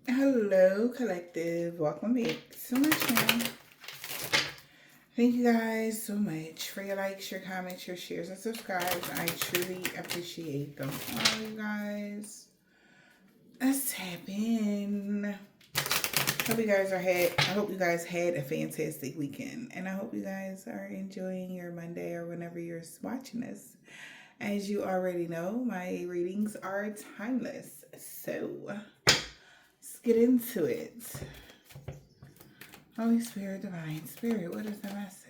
Hello, collective. Welcome back to my channel. Thank you guys so much for your likes, your comments, your shares, and subscribes. I truly appreciate them all, you guys. Let's tap in. I hope you guys had a fantastic weekend, and I hope you guys are enjoying your Monday or whenever you're watching this. As you already know, my readings are timeless, so let's get into it. Holy Spirit, Divine Spirit, what is the message?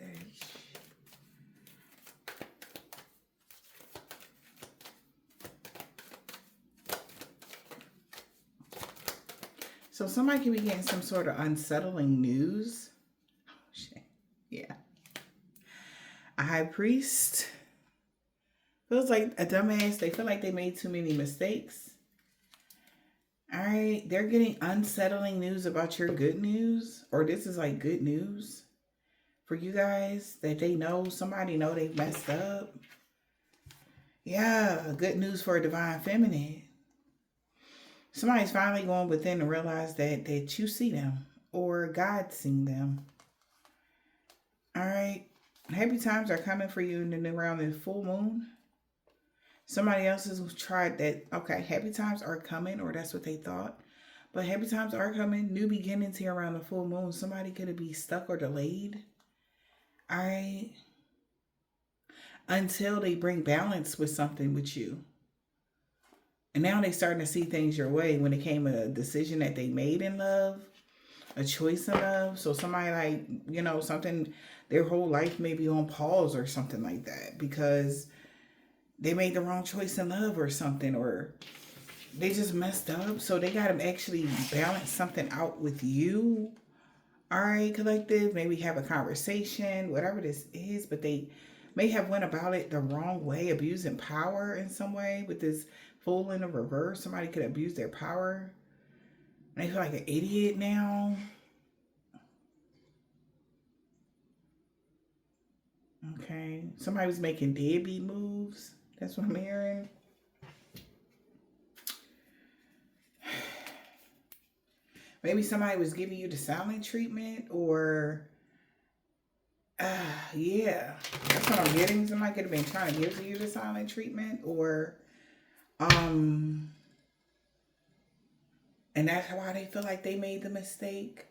So somebody could be getting some sort of unsettling news. Oh, shit. Yeah. A high priest feels like a dumbass. They feel like they made too many mistakes. All right. They're getting unsettling news about your good news. Or this is like good news for you guys that they know. Somebody know they messed up. Yeah. Good news for a divine feminine. Somebody's finally going within to realize that you see them or God's seen them. All right. Happy times are coming for you around the full moon. Somebody else has tried that. Okay, happy times are coming, or that's what they thought. But happy times are coming. New beginnings here around the full moon. Somebody could be stuck or delayed. All right. Until they bring balance with something with you. And now they starting to see things your way when it came a decision that they made in love, a choice in love. So somebody like, something, their whole life may be on pause or something like that because they made the wrong choice in love or something, or they just messed up. So they got to actually balance something out with you. All right, collective, maybe have a conversation, whatever this is, but they may have went about it the wrong way, abusing power in some way with this Fool in the reverse. Somebody could abuse their power. And they feel like an idiot now. Okay. Somebody was making deadbeat moves. That's what I'm hearing. Maybe somebody was giving you the silent treatment or yeah. That's what I'm getting. Somebody could have been trying to give you the silent treatment or and that's why they feel like they made the mistake.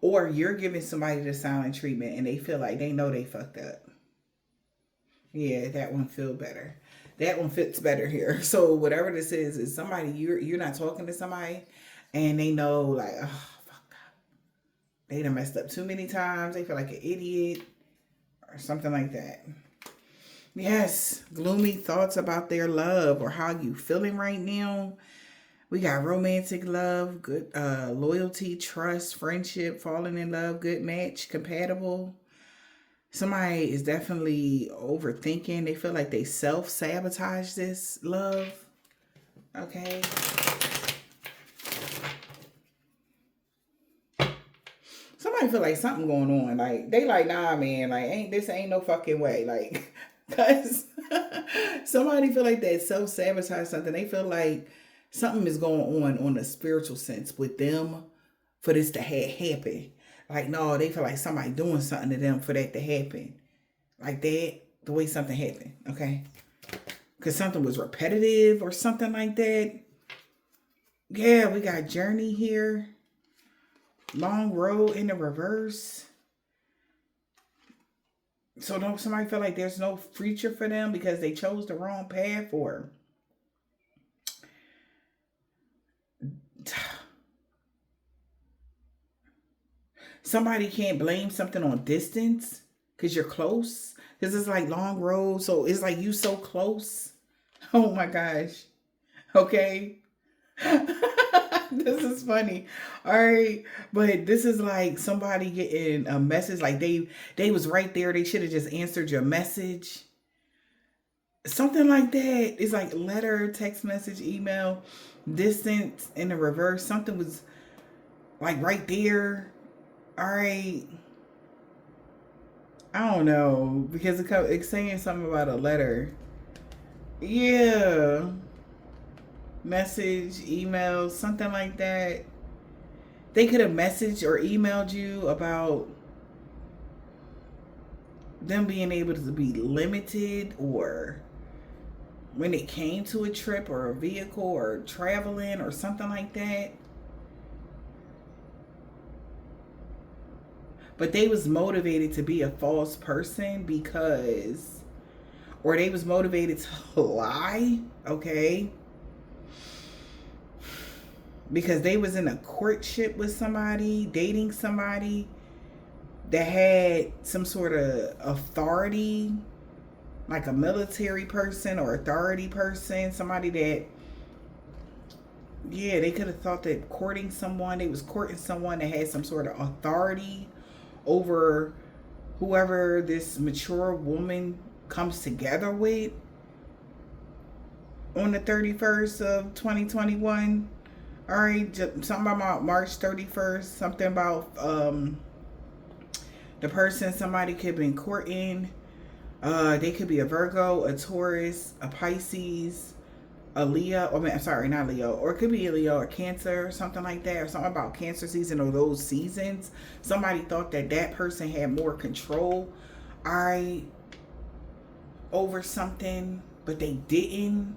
Or you're giving somebody the silent treatment and they feel like they know they fucked up. Yeah, that one feel better. That one fits better here. So whatever this is somebody you're not talking to somebody and they know like, oh fuck, they done messed up too many times. They feel like an idiot or something like that. Yes, gloomy thoughts about their love or how you feeling right now. We got romantic love, good loyalty, trust, friendship, falling in love, good match, compatible. Somebody is definitely overthinking. They feel like they self-sabotage this love. Okay. Somebody feel like something going on. Like they like, nah, man, like ain't no fucking way. Like, cause somebody feel like they self-sabotage something. They feel like something is going on a spiritual sense with them for this to happen. Like, no, they feel like somebody doing something to them for that to happen. Like that, the way something happened, okay? Because something was repetitive or something like that. Yeah, we got journey here. Long road in the reverse. So don't somebody feel like there's no future for them because they chose the wrong path or somebody can't blame something on distance because you're close. Because it's like long road. So it's like you so close. Oh my gosh. Okay. This is funny. All right. But this is like somebody getting a message. Like they was right there. They should have just answered your message. Something like that. It's like letter, text message, email, distance in the reverse. Something was like right there. All right. I don't know because it's saying something about a letter. Yeah. message, email, something like that. They could have messaged or emailed you about them being able to be limited, or when it came to a trip or a vehicle or traveling or something like that. But they was motivated to be a false person because, or they was motivated to lie, okay? Because they was in a courtship with somebody, dating somebody that had some sort of authority, like a military person or authority person, somebody that, yeah, they could have thought that they was courting someone that had some sort of authority over whoever this mature woman comes together with on the 31st of 2021. All right, something about March 31st, something about the person somebody could have been courting. They could be a Virgo, a Taurus, a Pisces, a Leo. Not Leo. Or it could be a Leo or Cancer or something like that. Or something about Cancer season or those seasons. Somebody thought that person had more control, over something, but they didn't.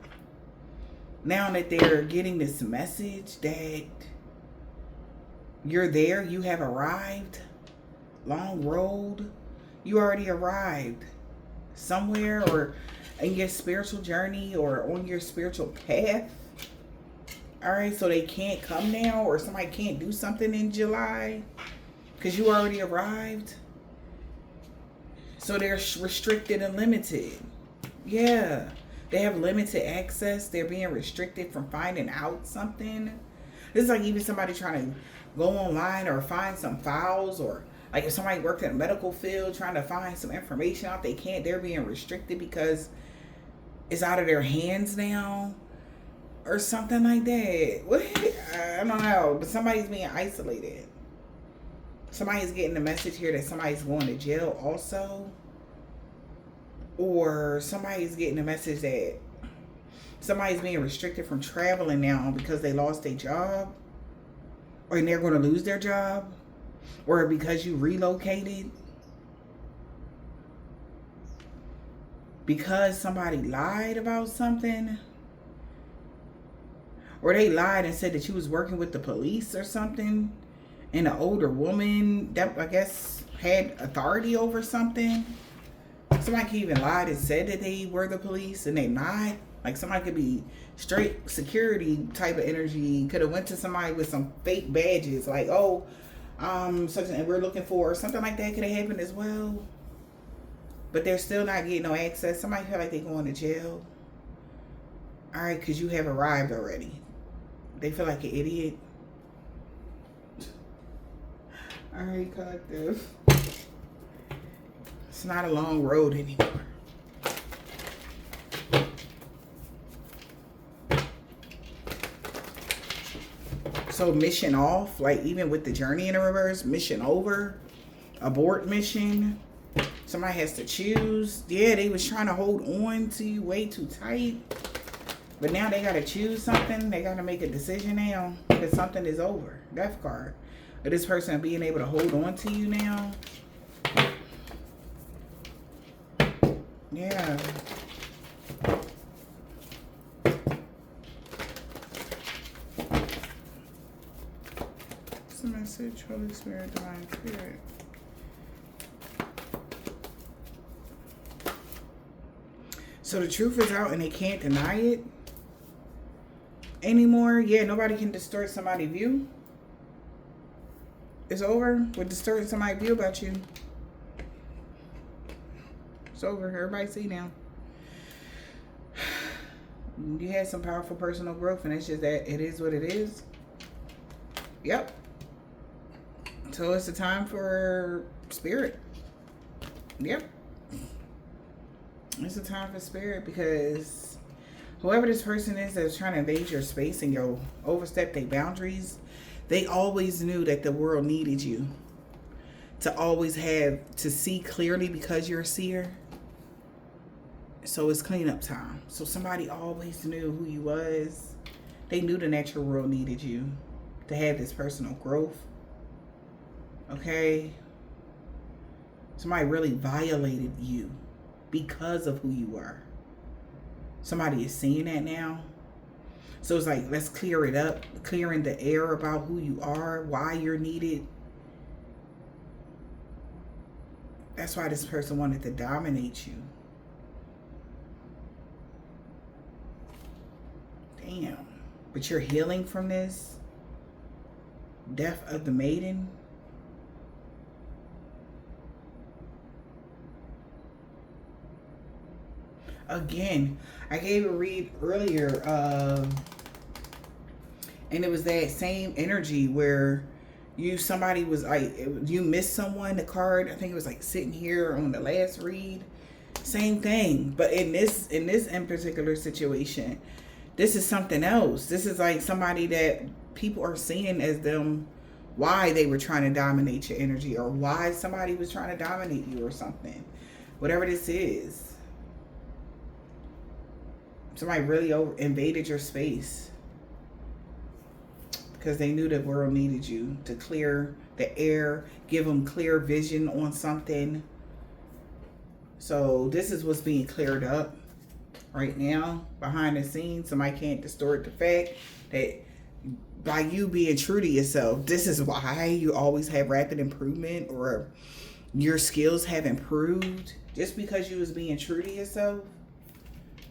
Now that they're getting this message that you're there, you have arrived. Long road. You already arrived somewhere, or in your spiritual journey, or on your spiritual path. All right, so they can't come now, or somebody can't do something in July because you already arrived. So they're restricted and limited. Yeah, they have limited access. They're being restricted from finding out something. This is like even somebody trying to go online or find some files, or like if somebody worked in a medical field trying to find some information out, they can't. They're being restricted because it's out of their hands now, or something like that. What? I don't know, but somebody's being isolated. Somebody's getting the message here that somebody's going to jail also, or somebody's getting the message that somebody's being restricted from traveling now because they lost their job, or they're going to lose their job, or because you relocated, because somebody lied about something, or they lied and said that you was working with the police or something, and an older woman that I guess had authority over something. Somebody could even lied and said that they were the police and they not. Like somebody could be straight security type of energy, could have went to somebody with some fake badges, like, oh, such and we're looking for, something like that could have happened as well. But they're still not getting no access. Somebody feel like they're going to jail. All right, because you have arrived already. They feel like an idiot. All right, collective. It's not a long road anymore. So mission off, like even with the journey in the reverse, mission over, abort mission. Somebody has to choose. Yeah, they was trying to hold on to you way too tight. But now they got to choose something. They got to make a decision now because something is over. Death card. But this person being able to hold on to you now. Yeah. What's the message? Holy Spirit, Divine Spirit. So the truth is out and they can't deny it anymore. Yeah, nobody can distort somebody's view. It's over with distorting somebody's view about you. It's over. Everybody see now. You had some powerful personal growth, and it's just that it is what it is. Yep. So it's the time for spirit. Yep. It's a time for spirit, because whoever this person is that's trying to invade your space and go overstep their boundaries, they always knew that the world needed you to always have to see clearly because you're a seer. So it's cleanup time. So somebody always knew who you was. They knew the natural world needed you to have this personal growth. Okay? Somebody really violated you because of who you are. Somebody is seeing that now. So it's like, let's clear it up, clearing the air about who you are, why you're needed. That's why this person wanted to dominate you. Damn. But you're healing from this. Death of the maiden. Again, I gave a read earlier, and it was that same energy where somebody was like, you missed someone, the card, I think it was like sitting here on the last read. Same thing. But in this in particular situation, this is something else. This is like somebody that people are seeing as them, why they were trying to dominate your energy, or why somebody was trying to dominate you or something. Whatever this is. Somebody really invaded your space because they knew the world needed you to clear the air, give them clear vision on something. So this is what's being cleared up right now behind the scenes. Somebody can't distort the fact that by you being true to yourself, this is why you always have rapid improvement, or your skills have improved just because you was being true to yourself.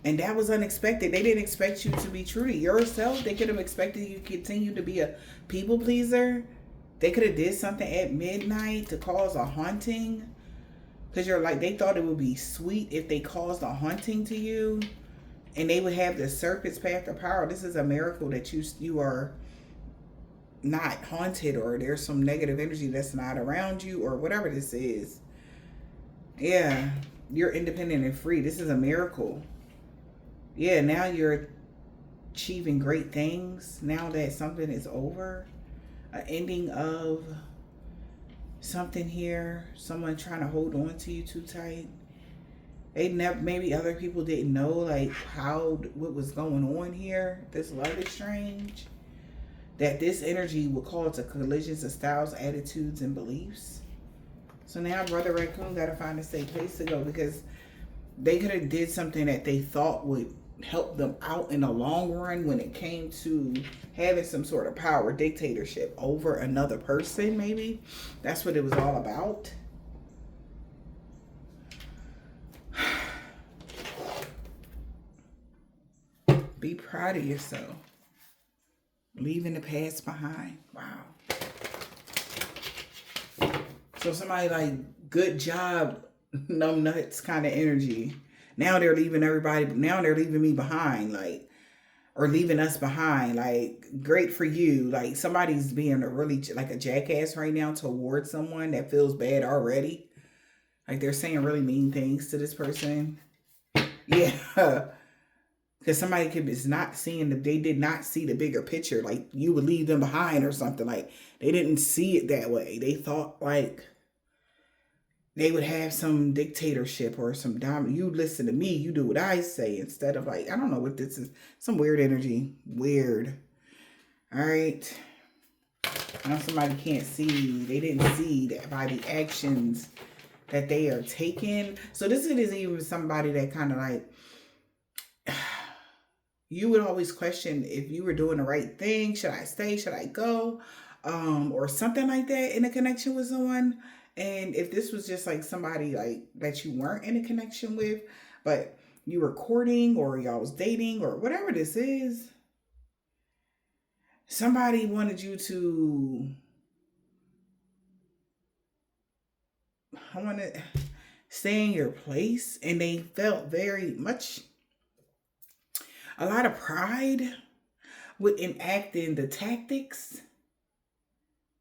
And that was unexpected. They didn't expect you to be true to yourself. They could have expected you to continue to be a people pleaser. They could have did something at midnight to cause a haunting. Because you're like, they thought it would be sweet if they caused a haunting to you. And they would have the serpent's path of power. This is a miracle that you are not haunted, or there's some negative energy that's not around you, or whatever this is. Yeah, you're independent and free. This is a miracle. Yeah, now you're achieving great things. Now that something is over, an ending of something here, someone trying to hold on to you too tight. They never, maybe other people didn't know like what was going on here. This love is strange. That this energy will cause a collisions of styles, attitudes, and beliefs. So now Brother Raccoon got to find a safe place to go, because they could have did something that they thought would help them out in the long run when it came to having some sort of power, dictatorship over another person. Maybe that's what it was all about. Be proud of yourself. Leaving the past behind. Wow. So somebody like, good job, numb nuts kind of energy. Now they're leaving everybody. Now they're leaving me behind, like, or leaving us behind. Like, great for you. Like, somebody's being like a jackass right now towards someone that feels bad already. Like, they're saying really mean things to this person. Yeah. Because somebody is not seeing they did not see the bigger picture. Like, you would leave them behind or something. Like, they didn't see it that way. They thought like they would have some dictatorship or some dominant. You listen to me, you do what I say, instead of like, I don't know what this is. Some weird energy. Weird. All right. Now somebody can't see. They didn't see that by the actions that they are taking. So this is even somebody that kind of like, you would always question if you were doing the right thing. Should I stay? Should I go? Or something like that in a connection with someone. And if this was just like somebody like that you weren't in a connection with, but you were courting or y'all was dating or whatever this is, somebody wanted you to, stay in your place, and they felt very much a lot of pride with enacting the tactics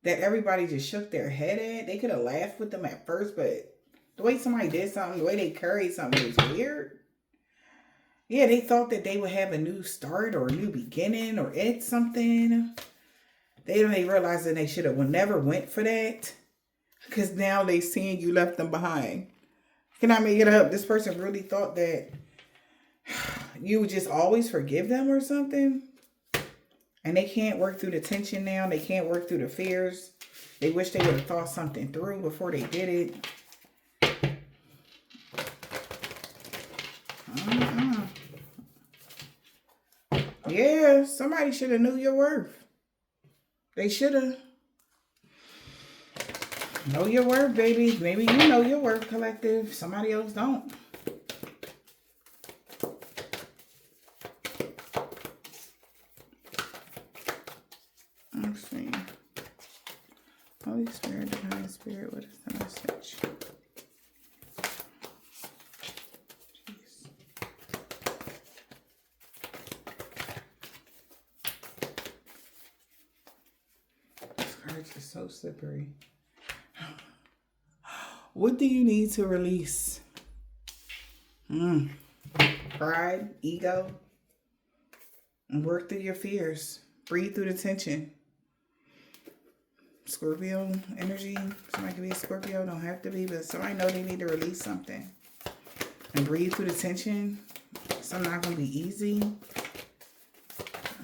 that everybody just shook their head at. They could have laughed with them at first, but the way somebody did something, the way they carried something was weird. Yeah, they thought that they would have a new start or a new beginning or add something. They realized that they should have never went for that, because now they seeing you left them behind. Can I make it up? This person really thought that you would just always forgive them or something. And they can't work through the tension now. They can't work through the fears. They wish they would have thought something through before they did it. Yeah, somebody should have knew your worth. They should have. Know your worth, baby. Maybe you know your worth, collective. Somebody else don't. Let's see. Holy Spirit, Divine Spirit, what is the message? Jeez. This card is so slippery. What do you need to release? Pride, ego, and work through your fears. Breathe through the tension. Scorpio energy. Somebody can be a Scorpio, don't have to be, but somebody know they need to release something. And breathe through the tension. It's not going to be easy.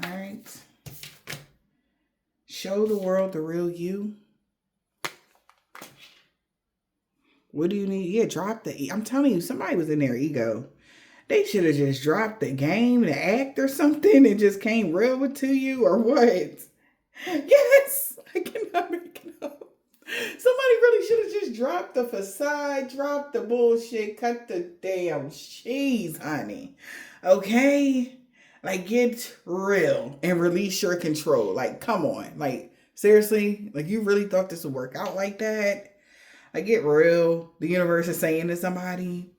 All right. Show the world the real you. What do you need? Yeah, drop the... I'm telling you, somebody was in their ego. They should have just dropped the game, the act or something and just came real to you or what? Yes! I cannot make it up. Somebody really should have just dropped the facade, dropped the bullshit, cut the damn cheese, honey. Okay? Like, get real and release your control. Like, come on. Like, seriously? Like, you really thought this would work out like that? Like, get real. The universe is saying to somebody,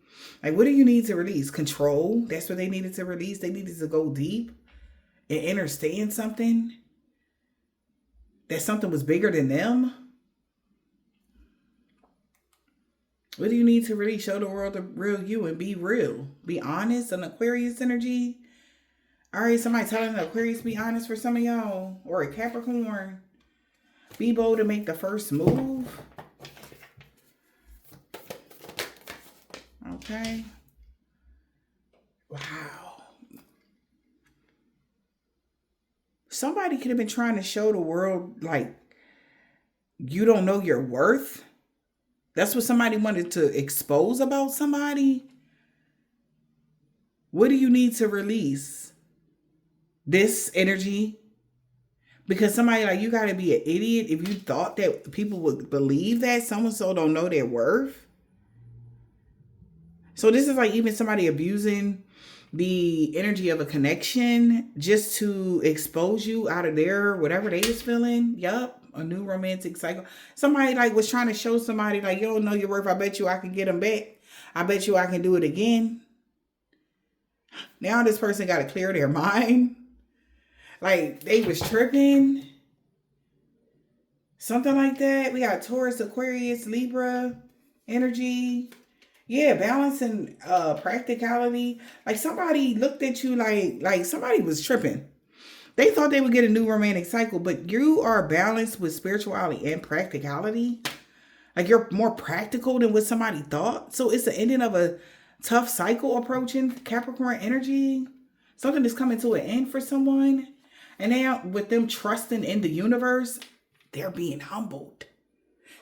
like, what do you need to release? Control. That's what they needed to release. They needed to go deep and understand something. That something was bigger than them. What do you need to release? Show the world the real you and be real. Be honest. An Aquarius energy. All right, somebody telling the Aquarius be honest for some of y'all. Or a Capricorn. Be bold to make the first move. Okay. Wow. Somebody could have been trying to show the world, like, you don't know your worth. That's what somebody wanted to expose about somebody. What do you need to release? This energy? Because somebody, like, you got to be an idiot if you thought that people would believe that so-and-so don't know their worth. So this is like even somebody abusing the energy of a connection just to expose you out of their whatever they was feeling. Yup. A new romantic cycle. Somebody like was trying to show somebody like, you don't know your worth. I bet you I can get them back. I bet you I can do it again. Now this person got to clear their mind. Like they was tripping. Something like that. We got Taurus, Aquarius, Libra energy. Yeah, balance and practicality. Like somebody looked at you like somebody was tripping. They thought they would get a new romantic cycle, but you are balanced with spirituality and practicality. Like you're more practical than what somebody thought. So it's the ending of a tough cycle approaching Capricorn energy. Something is coming to an end for someone. And now with them trusting in the universe, they're being humbled.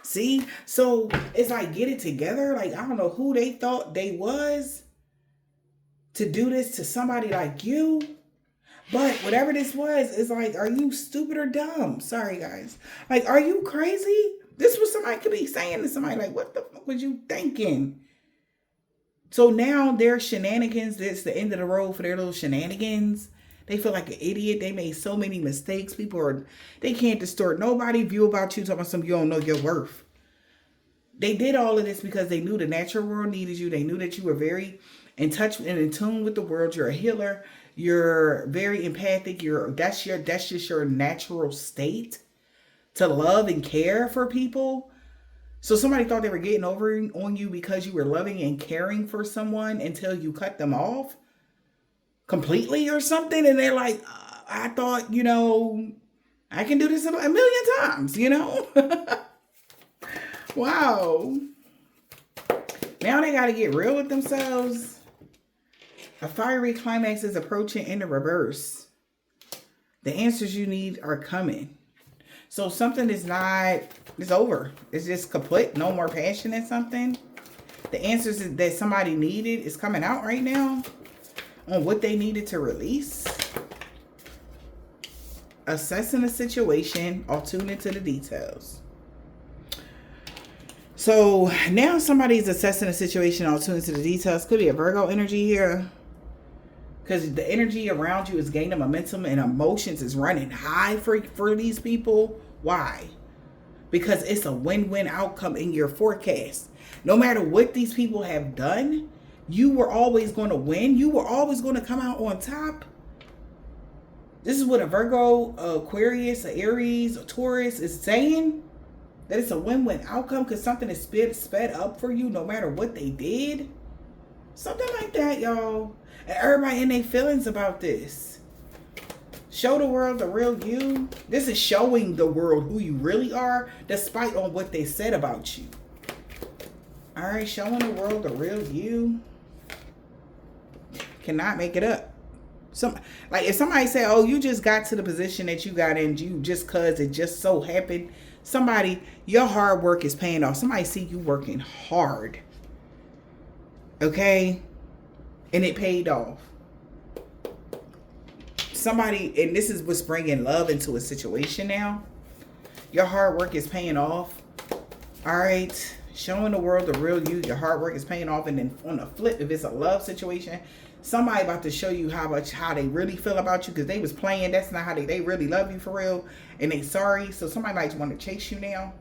See? So it's like get it together. Like I don't know who they thought they was to do this to somebody like you. But whatever this was, is like, are you stupid or dumb? Sorry, guys. Like, are you crazy? This was somebody could be saying to somebody like, what the fuck was you thinking? So now their shenanigans, it's the end of the road for their little shenanigans. They feel like an idiot. They made so many mistakes. They can't distort nobody's view about you talking about something you don't know your worth. They did all of this because they knew the natural world needed you. They knew that you were very in touch and in tune with the world. You're a healer. You're very empathic. That's just your natural state to love and care for people. So somebody thought they were getting over on you because you were loving and caring for someone until you cut them off completely or something. And they're like, I thought, I can do this a million times, Wow. Now they got to get real with themselves. A fiery climax is approaching in the reverse. The answers you need are coming. So something is not, it's over. It's just complete. No more passion in something. The answers that somebody needed is coming out right now on what they needed to release. Assessing the situation, I'll tune into the details. So now somebody's assessing the situation, I'll tune into the details. Could be a Virgo energy here. Because the energy around you is gaining momentum and emotions is running high for these people. Why? Because it's a win-win outcome in your forecast. No matter what these people have done, you were always going to win. You were always going to come out on top. This is what a Virgo, Aquarius, a Aries, a Taurus is saying. That it's a win-win outcome because something is sped up for you no matter what they did. Something like that, y'all. And everybody in their feelings about this. Show the world the real you. This is showing the world who you really are, despite on what they said about you. All right, showing the world the real you. Cannot make it up. Like if somebody say, "Oh, you just got to the position that you got in, you just cause it just so happened." Somebody, your hard work is paying off. Somebody see you working hard. Okay? And it paid off. Somebody, and this is what's bringing love into a situation now. Your hard work is paying off. All right? Showing the world the real you. Your hard work is paying off. And then on the flip, if it's a love situation, somebody about to show you how they really feel about you because they was playing. That's not how they really love you for real. And they sorry. So somebody might want to chase you now.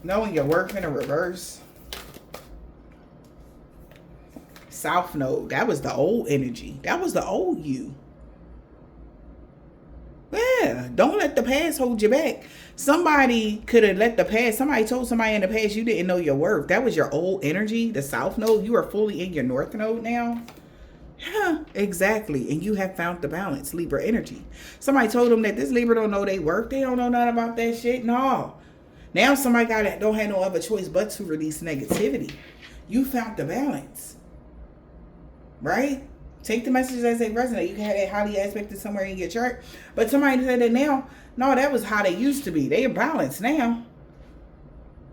Knowing your work in a reverse. South Node. That was the old energy. That was the old you. Yeah. Don't let the past hold you back. Somebody could have let the past. Somebody told somebody in the past you didn't know your worth. That was your old energy. The South Node. You are fully in your North Node now. Yeah, exactly. And you have found the balance. Libra energy. Somebody told them that this Libra don't know their worth. They don't know nothing about that shit. No. Now somebody don't have no other choice but to release negativity. You found the balance. Right? Take the messages as they resonate. You can have that highly aspected somewhere in your chart. But somebody said that now, no, that was how they used to be. They are balanced now.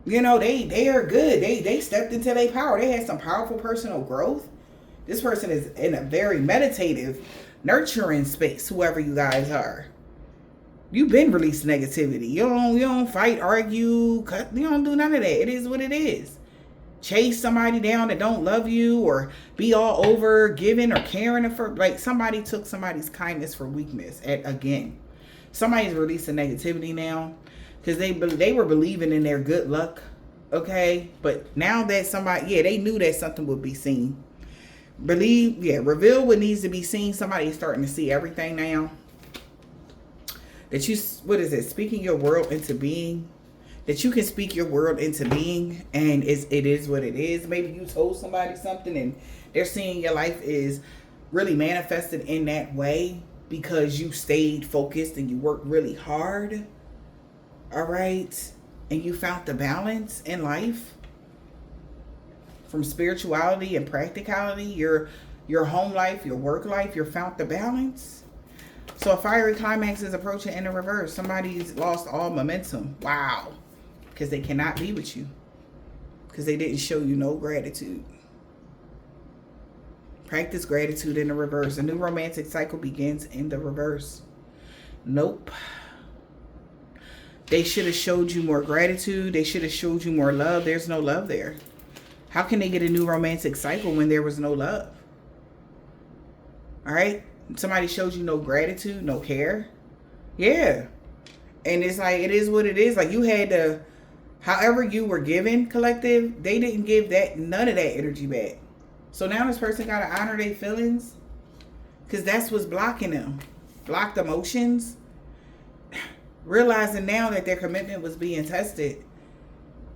You know, they are good. They stepped into their power. They had some powerful personal growth. This person is in a very meditative, nurturing space, whoever you guys are. You've been releasing negativity. You don't fight, argue, cut. You don't do none of that. It is what it is. Chase somebody down that don't love you or be all over giving or caring for, like somebody took somebody's kindness for weakness again. Somebody's releasing negativity now because they were believing in their good luck. Okay. But now that somebody, they knew that something would be seen. Reveal what needs to be seen. Somebody is starting to see everything now. That you, speaking your world into being. That you can speak your world into being, and it is what it is. Maybe you told somebody something and they're seeing your life is really manifested in that way because you stayed focused and you worked really hard. All right. And you found the balance in life from spirituality and practicality, your home life, your work life, you found the balance. So a fiery climax is approaching in the reverse. Somebody's lost all momentum. Wow. Because they cannot be with you. Because they didn't show you no gratitude. Practice gratitude in the reverse. A new romantic cycle begins in the reverse. Nope. They should have showed you more gratitude. They should have showed you more love. There's no love there. How can they get a new romantic cycle when there was no love? All right? Somebody showed you no gratitude, no care. Yeah. And it's like, it is what it is. Like you had to, however you were given, collective, they didn't give none of that energy back. So now this person got to honor their feelings because that's what's blocking them. Blocked emotions. Realizing now that their commitment was being tested,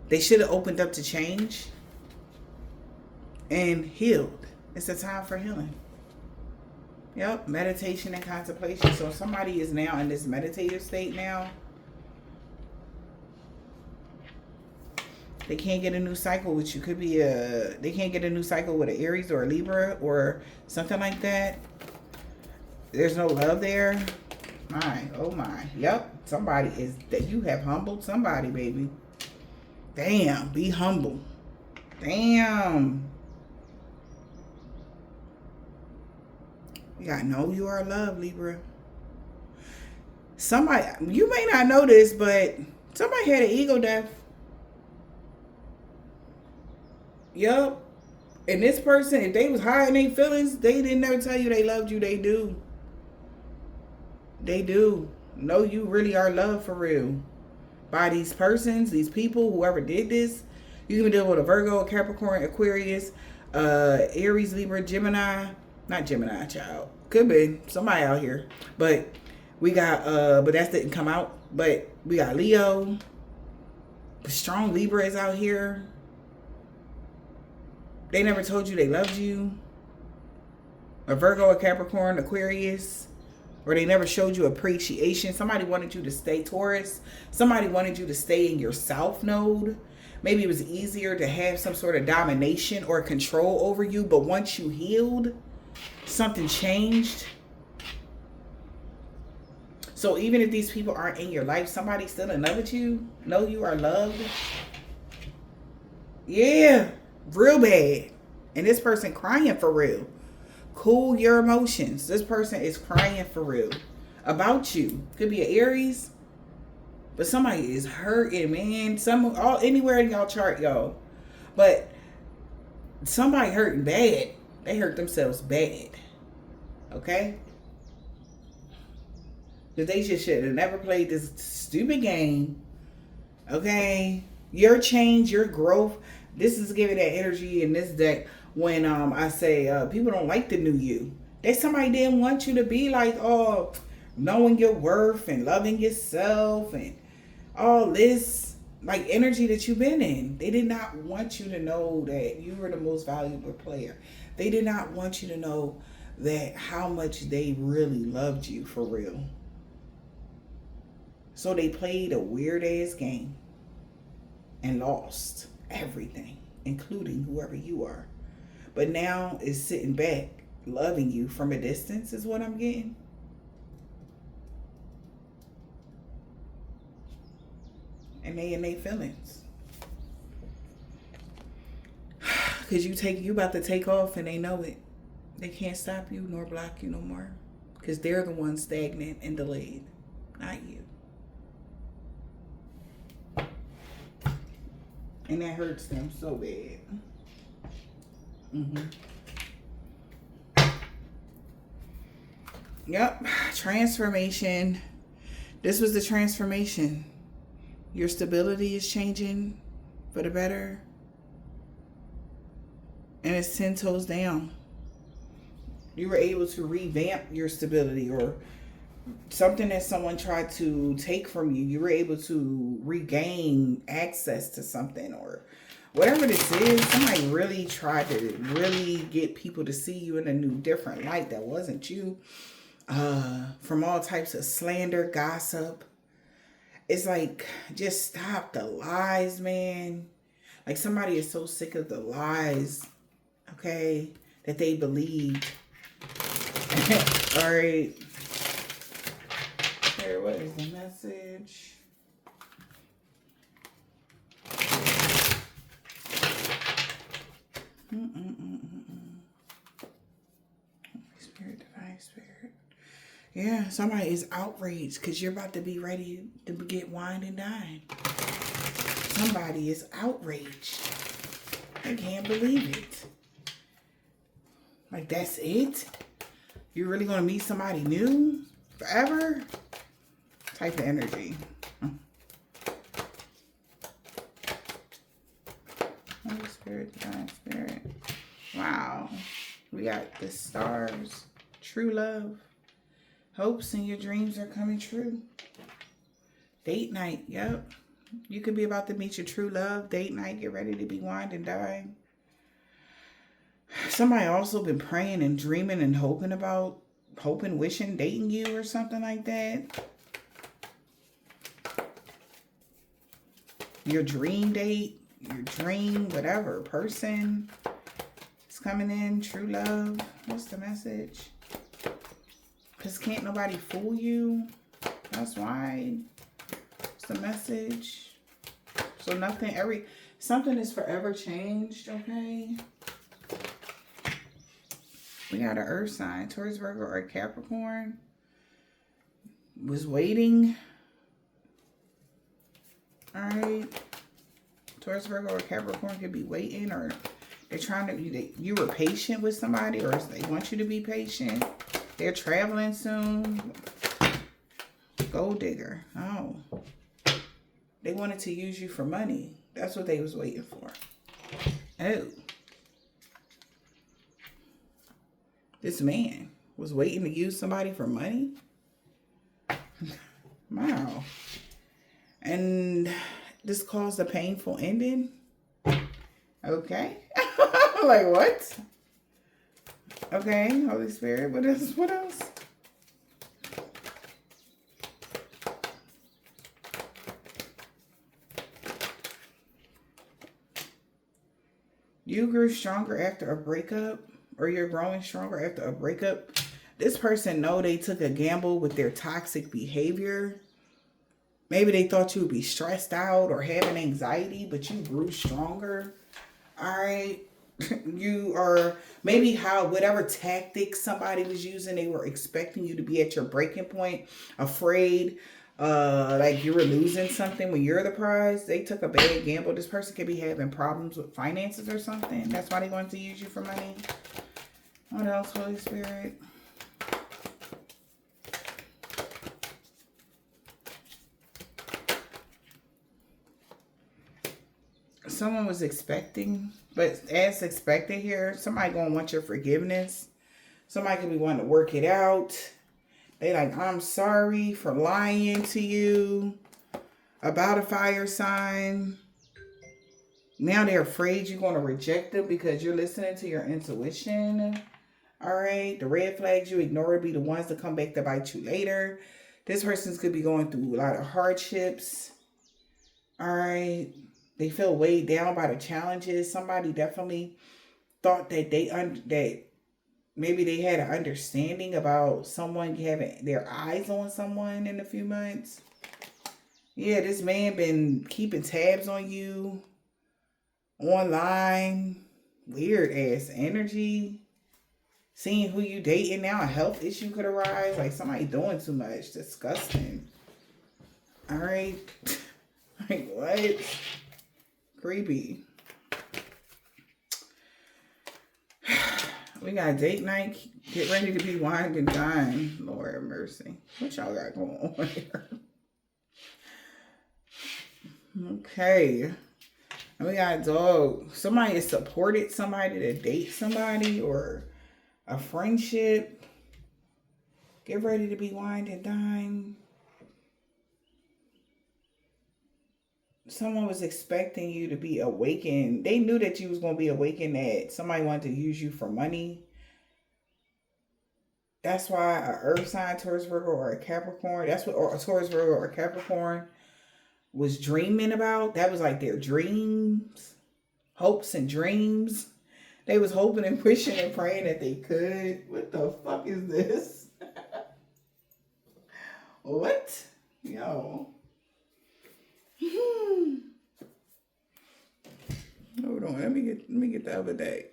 they should have opened up to change and healed. It's a time for healing. Yep, meditation and contemplation. So somebody is now in this meditative state now. They can't get a new cycle, which you could be they can't get a new cycle with an Aries or a Libra or something like that. There's no love there. My, oh my. Yep. Somebody is, that you have humbled somebody, baby. Damn. Be humble. Damn. You gotta know you are loved, Libra. Somebody, you may not know this, but somebody had an ego death. Yup. And this person, if they was hiding their feelings, they didn't never tell you they loved you. They do. They do. Know you really are loved for real. By these persons, these people, whoever did this. You can deal with a Virgo, a Capricorn, Aquarius, Aries, Libra, Gemini. Not Gemini, child. Could be. Somebody out here. But we got, but that didn't come out. But we got Leo. Strong Libra is out here. They never told you they loved you. A Virgo, a Capricorn, Aquarius. Or they never showed you appreciation. Somebody wanted you to stay Taurus. Somebody wanted you to stay in your South Node. Maybe it was easier to have some sort of domination or control over you. But once you healed, something changed. So even if these people aren't in your life, somebody still in love with you. Know you are loved. Yeah. Real bad. And this person crying for real. Cool your emotions. This person is crying for real about you. Could be an Aries, but somebody is hurting, man. Anywhere in y'all chart, y'all. But somebody hurting bad. They hurt themselves bad. Okay? Because they just should have never played this stupid game. Okay? Your change, your growth. This is giving that energy in this deck. When I say people don't like the new you. That somebody didn't want you to be like, oh, knowing your worth and loving yourself and all this like energy that you've been in. They did not want you to know that you were the most valuable player. They did not want you to know that how much they really loved you for real. So they played a weird ass game and lost everything, including whoever you are. But now is sitting back, loving you from a distance is what I'm getting. And they in their feelings. Because you about to take off and they know it. They can't stop you nor block you no more. Because they're the ones stagnant and delayed, not you. And that hurts them so bad. Yep. Transformation. This was the transformation. Your stability is changing for the better. And it's 10 toes down. You were able to revamp your stability, or something that someone tried to take from you. You were able to regain access to something, or whatever this is. Somebody really tried to really get people to see you in a new, different light that wasn't you. From all types of slander, gossip. It's like, just stop the lies, man. Like somebody is so sick of the lies, okay, that they believed. All right. Here, what is the message? Spirit, divine spirit. Yeah, somebody is outraged because you're about to be ready to get wined and dined. Somebody is outraged. I can't believe it. Like, that's it? You're really going to meet somebody new? Forever? Type of energy. Holy Spirit, divine spirit. Wow. We got the stars. True love. Hopes and your dreams are coming true. Date night. Yep. You could be about to meet your true love. Date night. Get ready to be wined and dined. Somebody also been praying and dreaming and hoping, wishing, dating you or something like that. Your dream date, your dream, whatever person is coming in. True love. What's the message? Because can't nobody fool you. That's why. It's the message. So something is forever changed, okay? We got an earth sign. Taurus, Virgo, or Capricorn. Was waiting. Alright. Taurus, Virgo, or Capricorn could be waiting, or they're trying to, you were patient with somebody, or they want you to be patient. They're traveling soon. Gold digger. Oh. They wanted to use you for money. That's what they was waiting for. Oh. This man was waiting to use somebody for money? Wow. And this caused a painful ending? Okay. Like what? Okay, Holy Spirit. What else? What else? You grew stronger after a breakup, or you're growing stronger after a breakup. This person know they took a gamble with their toxic behavior. Maybe they thought you would be stressed out or having anxiety, but you grew stronger. All right. You are maybe whatever tactics somebody was using, they were expecting you to be at your breaking point, afraid, like you were losing something when you're the prize. They took a bad gamble. This person could be having problems with finances or something. That's why they wanted to use you for money. What else, Holy Spirit? Someone was expecting, but as expected here, somebody gonna want your forgiveness. Somebody could be wanting to work it out. They like, I'm sorry for lying to you about a fire sign. Now they're afraid you're going to reject them because you're listening to your intuition. All right. The red flags you ignore will be the ones that come back to bite you later. This person could be going through a lot of hardships. All right. They feel weighed down by the challenges. Somebody definitely thought that that maybe they had an understanding about someone having their eyes on someone in a few months. Yeah, this man been keeping tabs on you online. Weird ass energy. Seeing who you dating now, a health issue could arise. Like somebody doing too much. Disgusting. All right. Like what? Creepy. We got date night. Get ready to be wined and dined. Lord have mercy. What y'all got going on here? Okay. We got dog. Somebody has supported somebody to date somebody or a friendship. Get ready to be wined and dined. Someone was expecting you to be awakened. They knew that you was going to be awakened, that somebody wanted to use you for money. That's why an earth sign, Taurus, Virgo, or a Capricorn, that's what a Taurus, Virgo, or a Capricorn was dreaming about. That was like their dreams, hopes and dreams. They was hoping and wishing and praying that they could. What the fuck is this? What? Yo. Hold on, let me get the other day.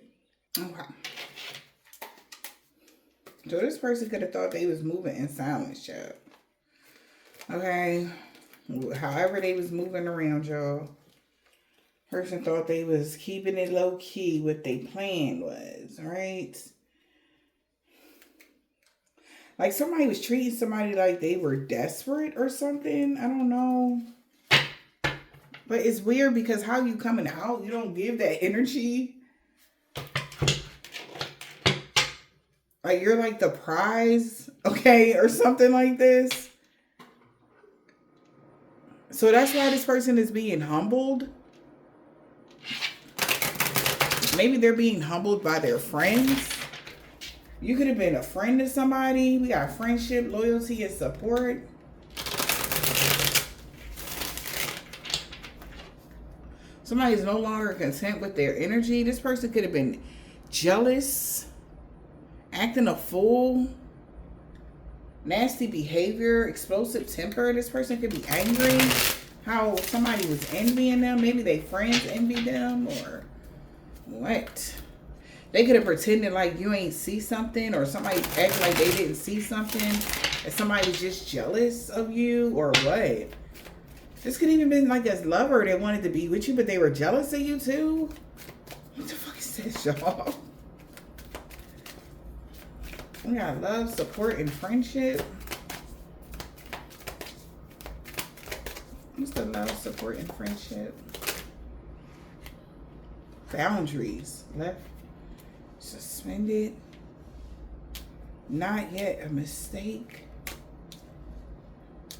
Okay. So this person could have thought they was moving in silence, y'all. Okay. However they was moving around, y'all. Person thought they was keeping it low key, what they plan was, right? Like somebody was treating somebody like they were desperate or something. I don't know. But it's weird because how you coming out, you don't give that energy. Like you're like the prize, okay, or something like this. So that's why this person is being humbled. Maybe they're being humbled by their friends. You could have been a friend to somebody. We got friendship, loyalty, and support. Somebody's no longer content with their energy. This person could have been jealous, acting a fool. nasty behavior, explosive temper. This person could be angry. How somebody was envying them. Maybe they friends envy them or what? They could have pretended like you ain't see something, or somebody act like they didn't see something, and somebody was just jealous of you, or what? This could even been like a lover that wanted to be with you, but they were jealous of you too. What the fuck is this, y'all? We got love, support, and friendship. What's the love, support, and friendship? Boundaries. Left suspended. Not yet a mistake.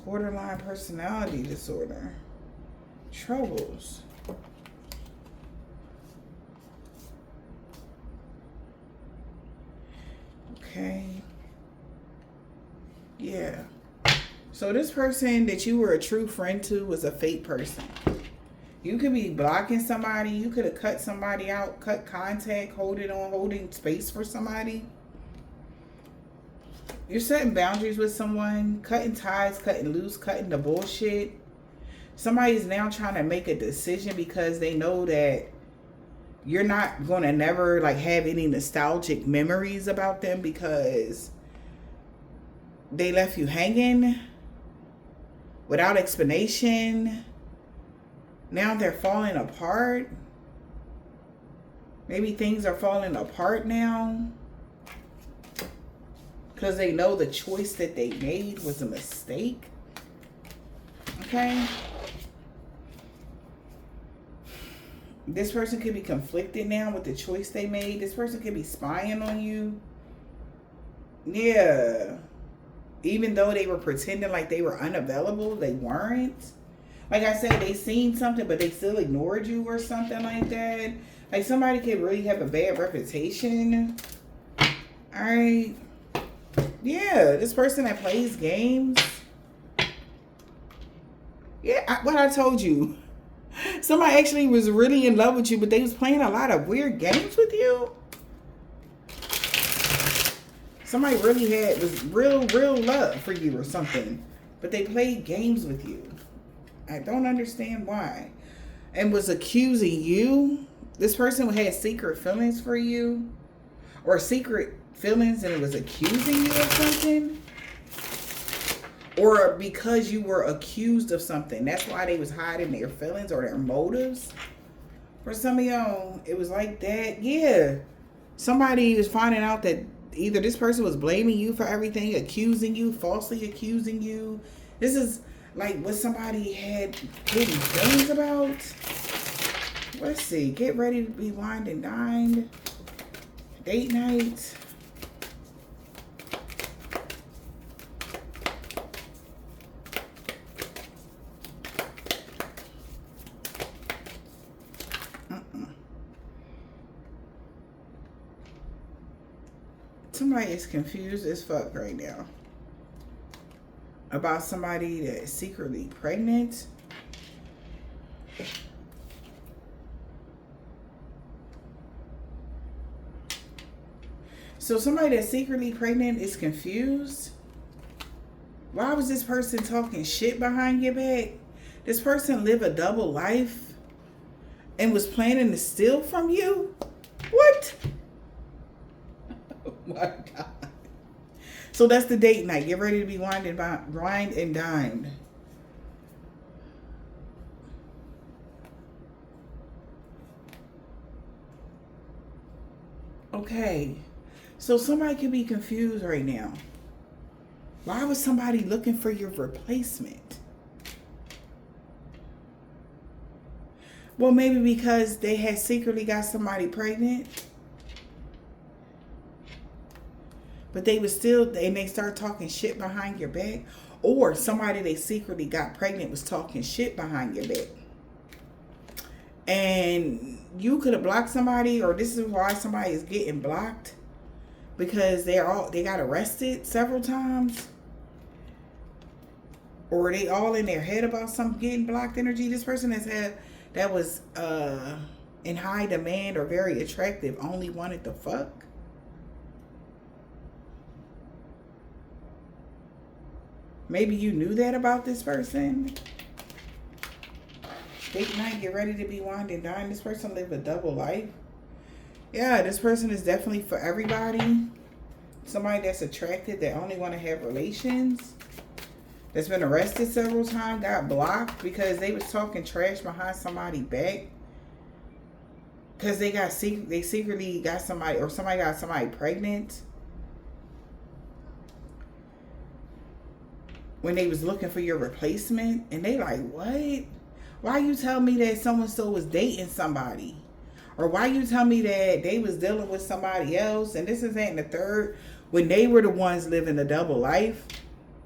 Borderline personality disorder. Troubles. Okay. Yeah. So this person that you were a true friend to was a fake person. You could be blocking somebody. You could have cut somebody out, cut contact, holding space for somebody. You're setting boundaries with someone, cutting ties, cutting loose, cutting the bullshit. Somebody's now trying to make a decision because they know that you're not going to never like have any nostalgic memories about them because they left you hanging without explanation. Now they're falling apart. Maybe things are falling apart now because they know the choice that they made was a mistake. Okay? This person could be conflicted now with the choice they made. This person could be spying on you. Yeah. Even though they were pretending like they were unavailable, they weren't. Like I said, they seen something, but they still ignored you or something like that. Like somebody could really have a bad reputation. Alright. Yeah, this person that plays games. Yeah, what I told you. Somebody actually was really in love with you, but they was playing a lot of weird games with you. Somebody really was real love for you or something, but they played games with you. I don't understand why. And was accusing you. This person had secret feelings for you, or secret feelings, and it was accusing you of something. Or because you were accused of something. That's why they was hiding their feelings or their motives. For some of y'all, it was like that. Yeah. Somebody was finding out that either this person was blaming you for everything, accusing you, falsely accusing you. This is like what somebody had hidden feelings about. Let's see. Get ready to be wined and dined. Date night. Somebody is confused as fuck right now about somebody that is secretly pregnant. So somebody that's secretly pregnant is confused. Why was this person talking shit behind your back? This person lived a double life and was planning to steal from you? What? Oh my God. So that's the date night. Get ready to be wined and dined. Okay. So somebody could be confused right now. Why was somebody looking for your replacement? Well, maybe because they had secretly got somebody pregnant. But they was still, and they start talking shit behind your back. Or somebody they secretly got pregnant was talking shit behind your back. And you could have blocked somebody, or this is why somebody is getting blocked. Because they got arrested several times. Or they all in their head about some getting blocked energy. This person that was in high demand or very attractive only wanted to fuck. Maybe you knew that about this person. Date night, get ready to be wined and dined. This person live a double life. Yeah, this person is definitely for everybody. Somebody that's attracted, that only want to have relations. That's been arrested several times, got blocked because they was talking trash behind somebody's back. Because they secretly got somebody, or somebody got somebody pregnant when they was looking for your replacement. And they like, what? Why you tell me that so-and-so was dating somebody? Or why you tell me that they was dealing with somebody else? And this is that and the third. When they were the ones living a double life.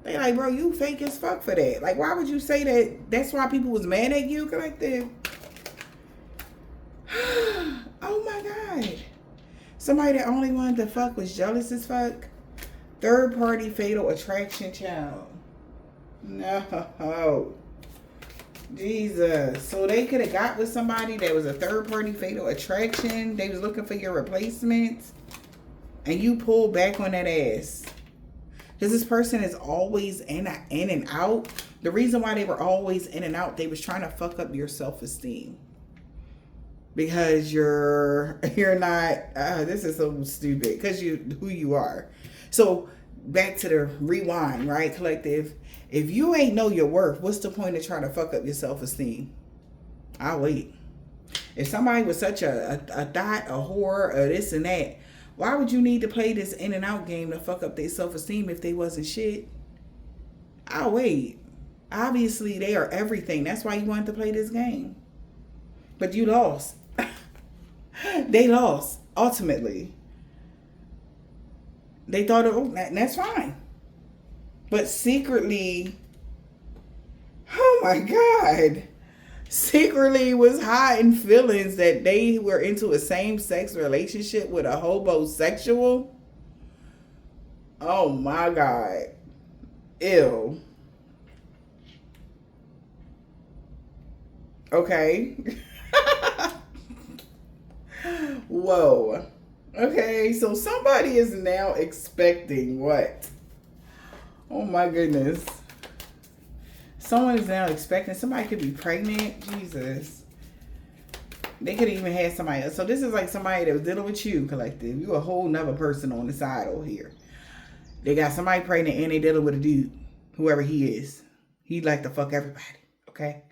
They like, bro, you fake as fuck for that. Like, why would you say that? That's why people was mad at you? Collective. Oh my God. Somebody that only wanted to fuck was jealous as fuck. Third party fatal attraction child. No. Jesus. So they could have got with somebody that was a third party fatal attraction. They was looking for your replacement. And you pulled back on that ass. Because this person is always in and out. The reason why they were always in and out, they was trying to fuck up your self-esteem. Because you're not, this is so stupid. Because who you are. So back to the rewind, right, collective? If you ain't know your worth, what's the point of trying to fuck up your self-esteem? I'll wait. If somebody was such a thought, a whore, or this and that, why would you need to play this in and out game to fuck up their self-esteem if they wasn't shit? I'll wait. Obviously, they are everything. That's why you wanted to play this game. But you lost. They lost, ultimately. They thought, oh, that's fine. But secretly, oh my God, secretly was hiding feelings that they were into a same-sex relationship with a homosexual. Oh my God. Ew. Okay. Whoa. Okay, so somebody is now expecting what? Oh my goodness. Someone is now expecting, somebody could be pregnant. Jesus. They could even have somebody else. So this is like somebody that was dealing with you, collective. You a whole nother person on the side over here. They got somebody pregnant and they dealing with a dude, whoever he is. He'd like to fuck everybody, okay?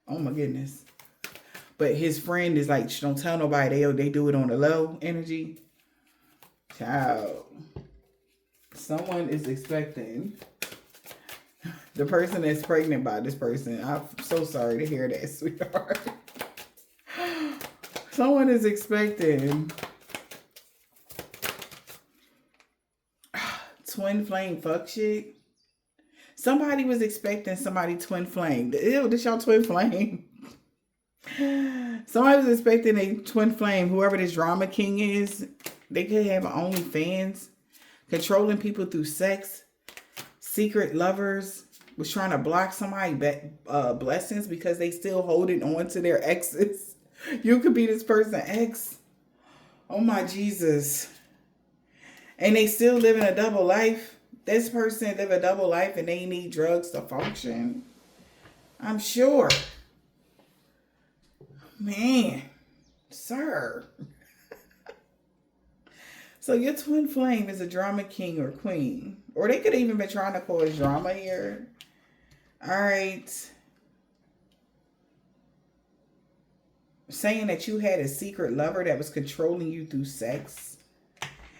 Oh my goodness. But his friend is like, don't tell nobody. They do it on the low energy. Child. Someone is expecting the person that's pregnant by this person. I'm so sorry to hear that, sweetheart. Someone is expecting twin flame fuck shit. Somebody was expecting somebody twin flame. Ew, this y'all twin flame. Somebody was expecting a twin flame. Whoever this drama king is, they could have OnlyFans. Controlling people through sex. Secret lovers. Was trying to block somebody blessings because they still holding on to their exes. You could be this person's ex. Oh my Jesus. And they still living a double life. This person live a double life and they need drugs to function. I'm sure. Man. Sir. So your twin flame is a drama king or queen. Or they could even be trying to cause drama here. Alright. Saying that you had a secret lover that was controlling you through sex.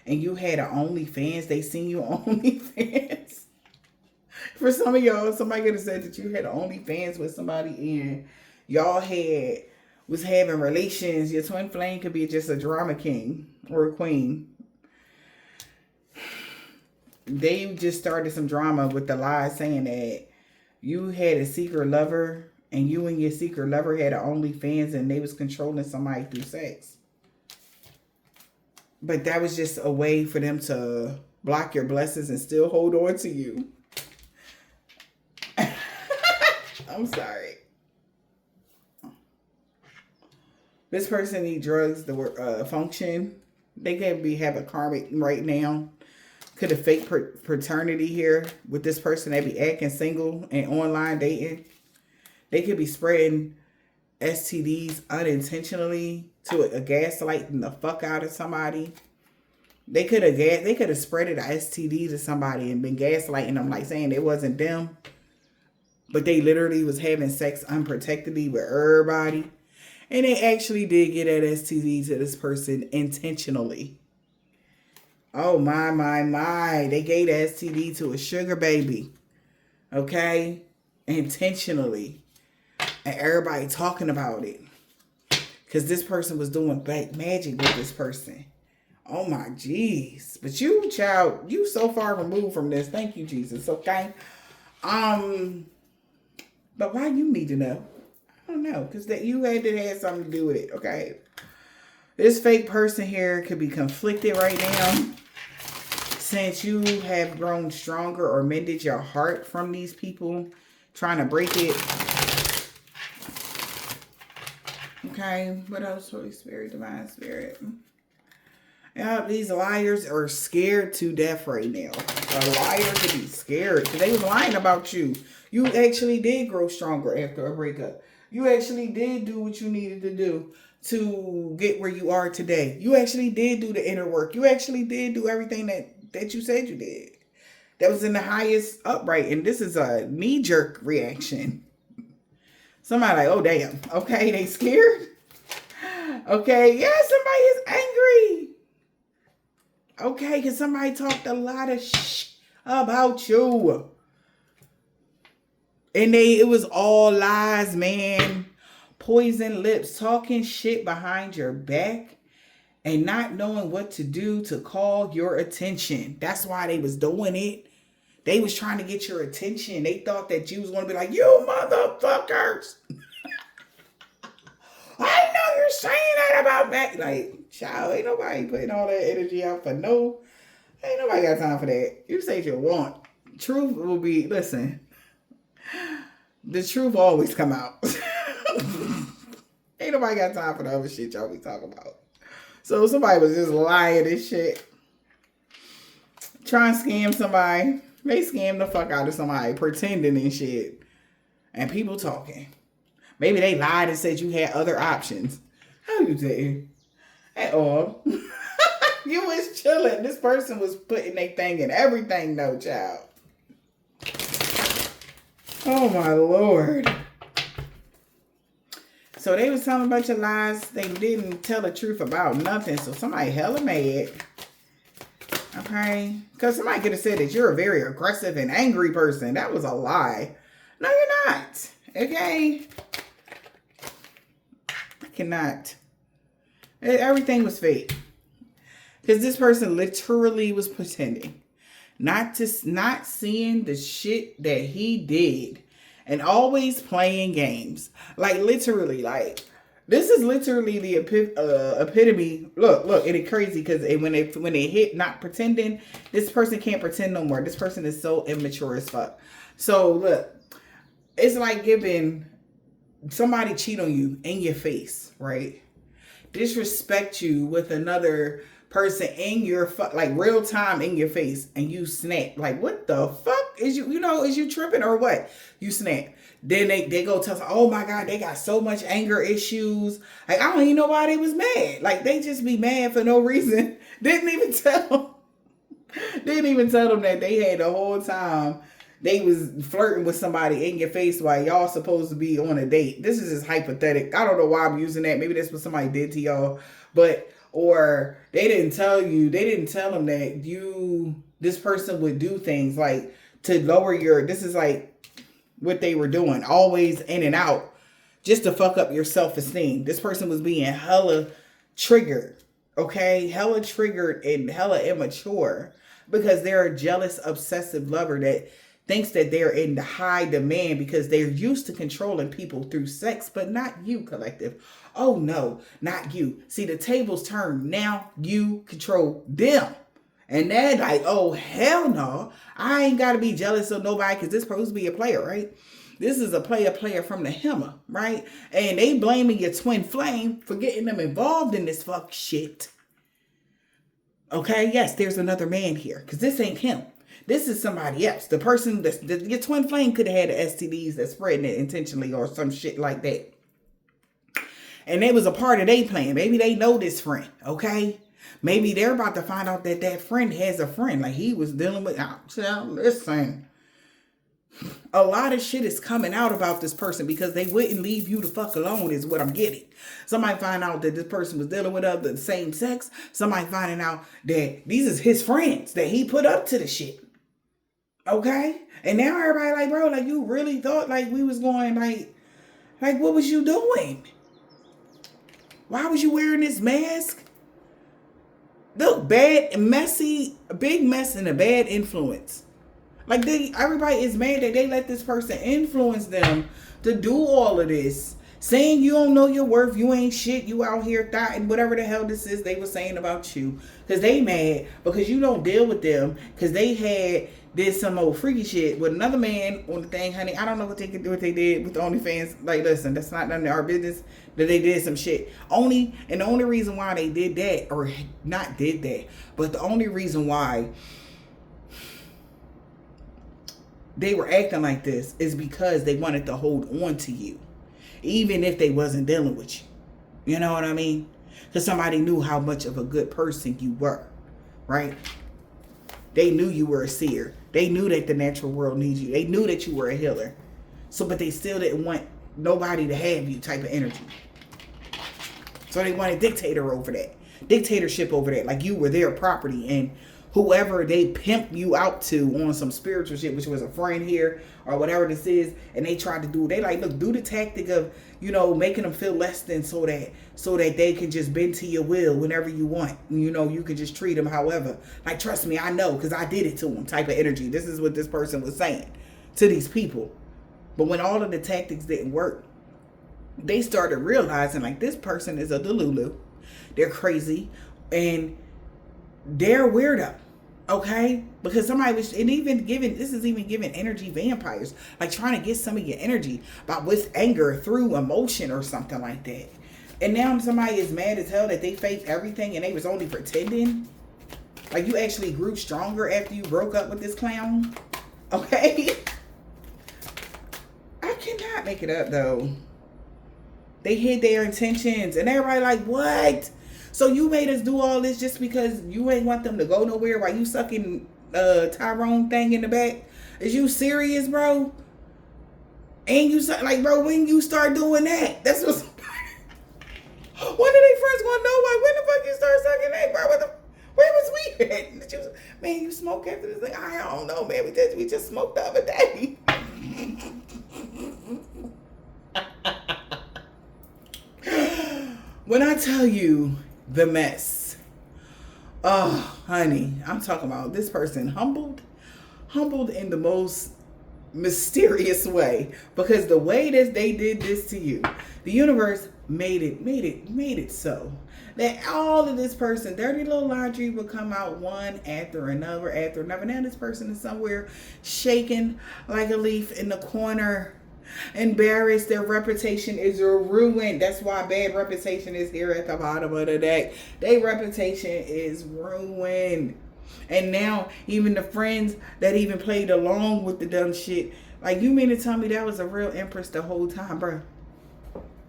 And you had an OnlyFans. They seen you on OnlyFans. For some of y'all, somebody could have said that you had an OnlyFans with somebody and y'all was having relations. Your twin flame could be just a drama king or a queen. They just started some drama with the lie saying that you had a secret lover and you and your secret lover had an OnlyFans and they was controlling somebody through sex. But that was just a way for them to block your blessings and still hold on to you. I'm sorry. This person need drugs to function. They could have a karmic right now. Could have fake paternity here with this person that be acting single and online dating. They could be spreading STDs unintentionally to a gaslighting the fuck out of somebody. They could have spread an STD to somebody and been gaslighting them, like saying it wasn't them, but they literally was having sex unprotectedly with everybody, and they actually did get that STD to this person intentionally. Oh my! They gave the STD to a sugar baby, okay, intentionally, and everybody talking about it because this person was doing black magic with this person. Oh my jeez. But you, child, you so far removed from this. Thank you, Jesus. Okay. But why you need to know? I don't know. Because that you had to have something to do with it. Okay. This fake person here could be conflicted right now. Since you have grown stronger or mended your heart from these people trying to break it. Okay. What else? Holy Spirit, Divine Spirit. Yeah, these liars are scared to death right now. A liar could be scared because they was lying about you. You actually did grow stronger after a breakup. You actually did do what you needed to do to get where you are today. You actually did do the inner work. You actually did do everything that you said you did. That was in the highest upright. And this is a knee-jerk reaction. Somebody like, oh, damn. Okay, they scared. Okay, yeah, somebody is angry. Okay, because somebody talked a lot of about you. And it was all lies, man. Poison lips, talking shit behind your back and not knowing what to do to call your attention. That's why they was doing it. They was trying to get your attention. They thought that you was going to be like, you motherfuckers. I know you're saying that about that. Like, child, ain't nobody putting all that energy out for no. Ain't nobody got time for that. You say what you want. Truth will be, listen. The truth always come out. Ain't nobody got time for the other shit y'all be talking about. So somebody was just lying and shit. Trying to scam somebody. They scammed the fuck out of somebody. Pretending and shit. And people talking. Maybe they lied and said you had other options. How you did? At all. You was chilling. This person was putting their thing in everything, no child. Oh my Lord. So they was telling a bunch of lies. They didn't tell the truth about nothing. So somebody hella mad. Okay. Because somebody could have said that you're a very aggressive and angry person. That was a lie. No, you're not. Okay. I cannot. Everything was fake. Because this person literally was pretending. Not seeing the shit that he did. And always playing games. Like literally, like this is literally the epitome. Look, it is crazy because when they hit not pretending, this person can't pretend no more. This person is so immature as fuck. So look, it's like giving somebody cheat on you in your face, right? Disrespect you with another person in your like real time in your face, and you snap. Like, what the fuck is you tripping or what? You snap. Then they go tell us, oh my God, they got so much anger issues. Like, I don't even know why they was mad. Like, they just be mad for no reason. Didn't even tell them that they had the whole time they was flirting with somebody in your face while y'all supposed to be on a date. This is just hypothetical. I don't know why I'm using that. Maybe that's what somebody did to y'all. Or they didn't tell them that this person would do things like to lower this is like what they were doing, always in and out, just to fuck up your self-esteem. This person was being hella triggered, okay? Hella triggered and hella immature because they're a jealous, obsessive lover that thinks that they're in the high demand because they're used to controlling people through sex, but not you, collective. Oh no, not you. See, the tables turn. Now you control them. And they're like, oh, hell no. I ain't got to be jealous of nobody because this supposed to be a player, right? This is a player from the Hammer, right? And they blaming your twin flame for getting them involved in this fuck shit. Okay, yes, there's another man here because this ain't him. This is somebody else. The person your twin flame could have had the STDs that's spreading it intentionally or some shit like that. And it was a part of their plan. Maybe they know this friend, okay? Maybe they're about to find out that that friend has a friend. Like he was dealing with, listen, a lot of shit is coming out about this person because they wouldn't leave you the fuck alone is what I'm getting. Somebody find out that this person was dealing with the same sex. Somebody finding out that these is his friends that he put up to the shit. Okay? And now everybody like, bro, like you really thought like we was going like what was you doing? Why was you wearing this mask? Look, bad, messy, a big mess and a bad influence. Like everybody is mad that they let this person influence them to do all of this. Saying you don't know your worth, you ain't shit, you out here thotting, whatever the hell this is they were saying about you. Because they mad because you don't deal with them because they did some old freaky shit with another man on the thing, honey. I don't know what they did with the OnlyFans. Like, listen, that's not none of our business that they did some shit. The only reason why they did that, or not did that, but the only reason why they were acting like this is because they wanted to hold on to you. Even if they wasn't dealing with you. You know what I mean? Because somebody knew how much of a good person you were. Right? They knew you were a seer. They knew that the natural world needs you. They knew that you were a healer. But they still didn't want nobody to have you type of energy. So they wanted dictatorship over that. Like you were their property. And whoever they pimp you out to on some spiritual shit, which was a friend here or whatever this is, and they tried to do, they like, look, do the tactic of, making them feel less than so that they can just bend to your will whenever you want. You can just treat them however. Like, trust me, I know, because I did it to them type of energy. This is what this person was saying to these people. But when all of the tactics didn't work, they started realizing, like, this person is a Delulu. They're crazy. And they're weirdo, okay? Because somebody was, this is even giving energy vampires, like trying to get some of your energy with anger through emotion or something like that. And now somebody is mad as hell that they faked everything and they was only pretending. Like you actually grew stronger after you broke up with this clown, okay? I cannot make it up though. They hid their intentions and everybody like, what? So you made us do all this just because you ain't want them to go nowhere while you sucking Tyrone thing in the back? Is you serious, bro? And you like, bro, when you start doing that, that's what's. When are they first gonna know? Like, when the fuck you start sucking that, bro? Where was we at? Man, you smoke after this thing? I don't know, man. We just smoked the other day. When I tell you the mess, oh, honey, I'm talking about this person humbled in the most mysterious way, because the way that they did this to you, the universe made it so that all of this person dirty little laundry would come out one after another. Now this person is somewhere shaking like a leaf in the corner, embarrassed. Their reputation is ruined. That's why bad reputation is here at the bottom of the deck. Their reputation is ruined. And now even the friends that even played along with the dumb shit, like, you mean to tell me that was a real empress the whole time, bro?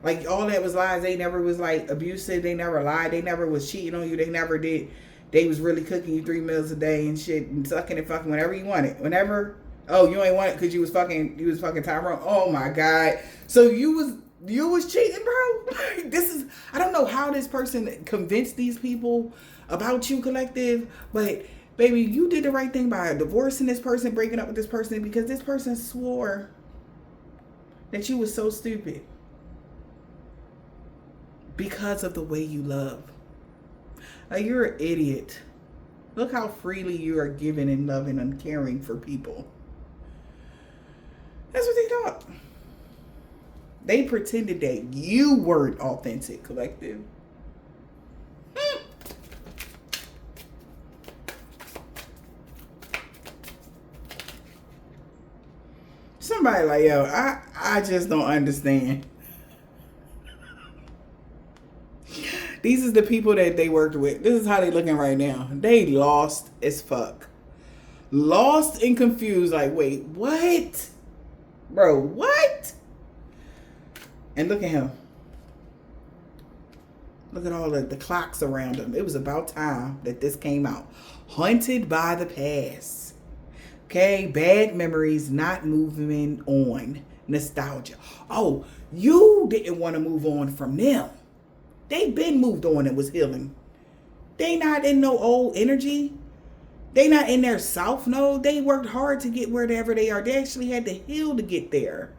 Like, all that was lies. They never was like abusive. They never lied. They never was cheating on you. They never did. They was really cooking you 3 meals a day and shit and sucking and fucking whenever you wanted. Whenever. Oh, you ain't want it because you was fucking Tyrone. Oh my God. So you was cheating, bro? I don't know how this person convinced these people about you, collective, but baby, you did the right thing by divorcing this person, breaking up with this person, because this person swore that you was so stupid because of the way you love. Like, you're an idiot. Look how freely you are giving and loving and caring for people. That's what they thought. They pretended that you weren't authentic, collective. Somebody like, yo, I just don't understand. These is the people that they worked with. This is how they looking right now. They lost as fuck. Lost and confused. Like, wait, what? Bro, what? And look at him. Look at all the clocks around him. It was about time that this came out. Haunted by the past. Okay, bad memories, not moving on. Nostalgia. Oh, you didn't want to move on from them. They been moved on and was healing. They not in no old energy. They not in their south node. They worked hard to get wherever they are. They actually had to heal to get there.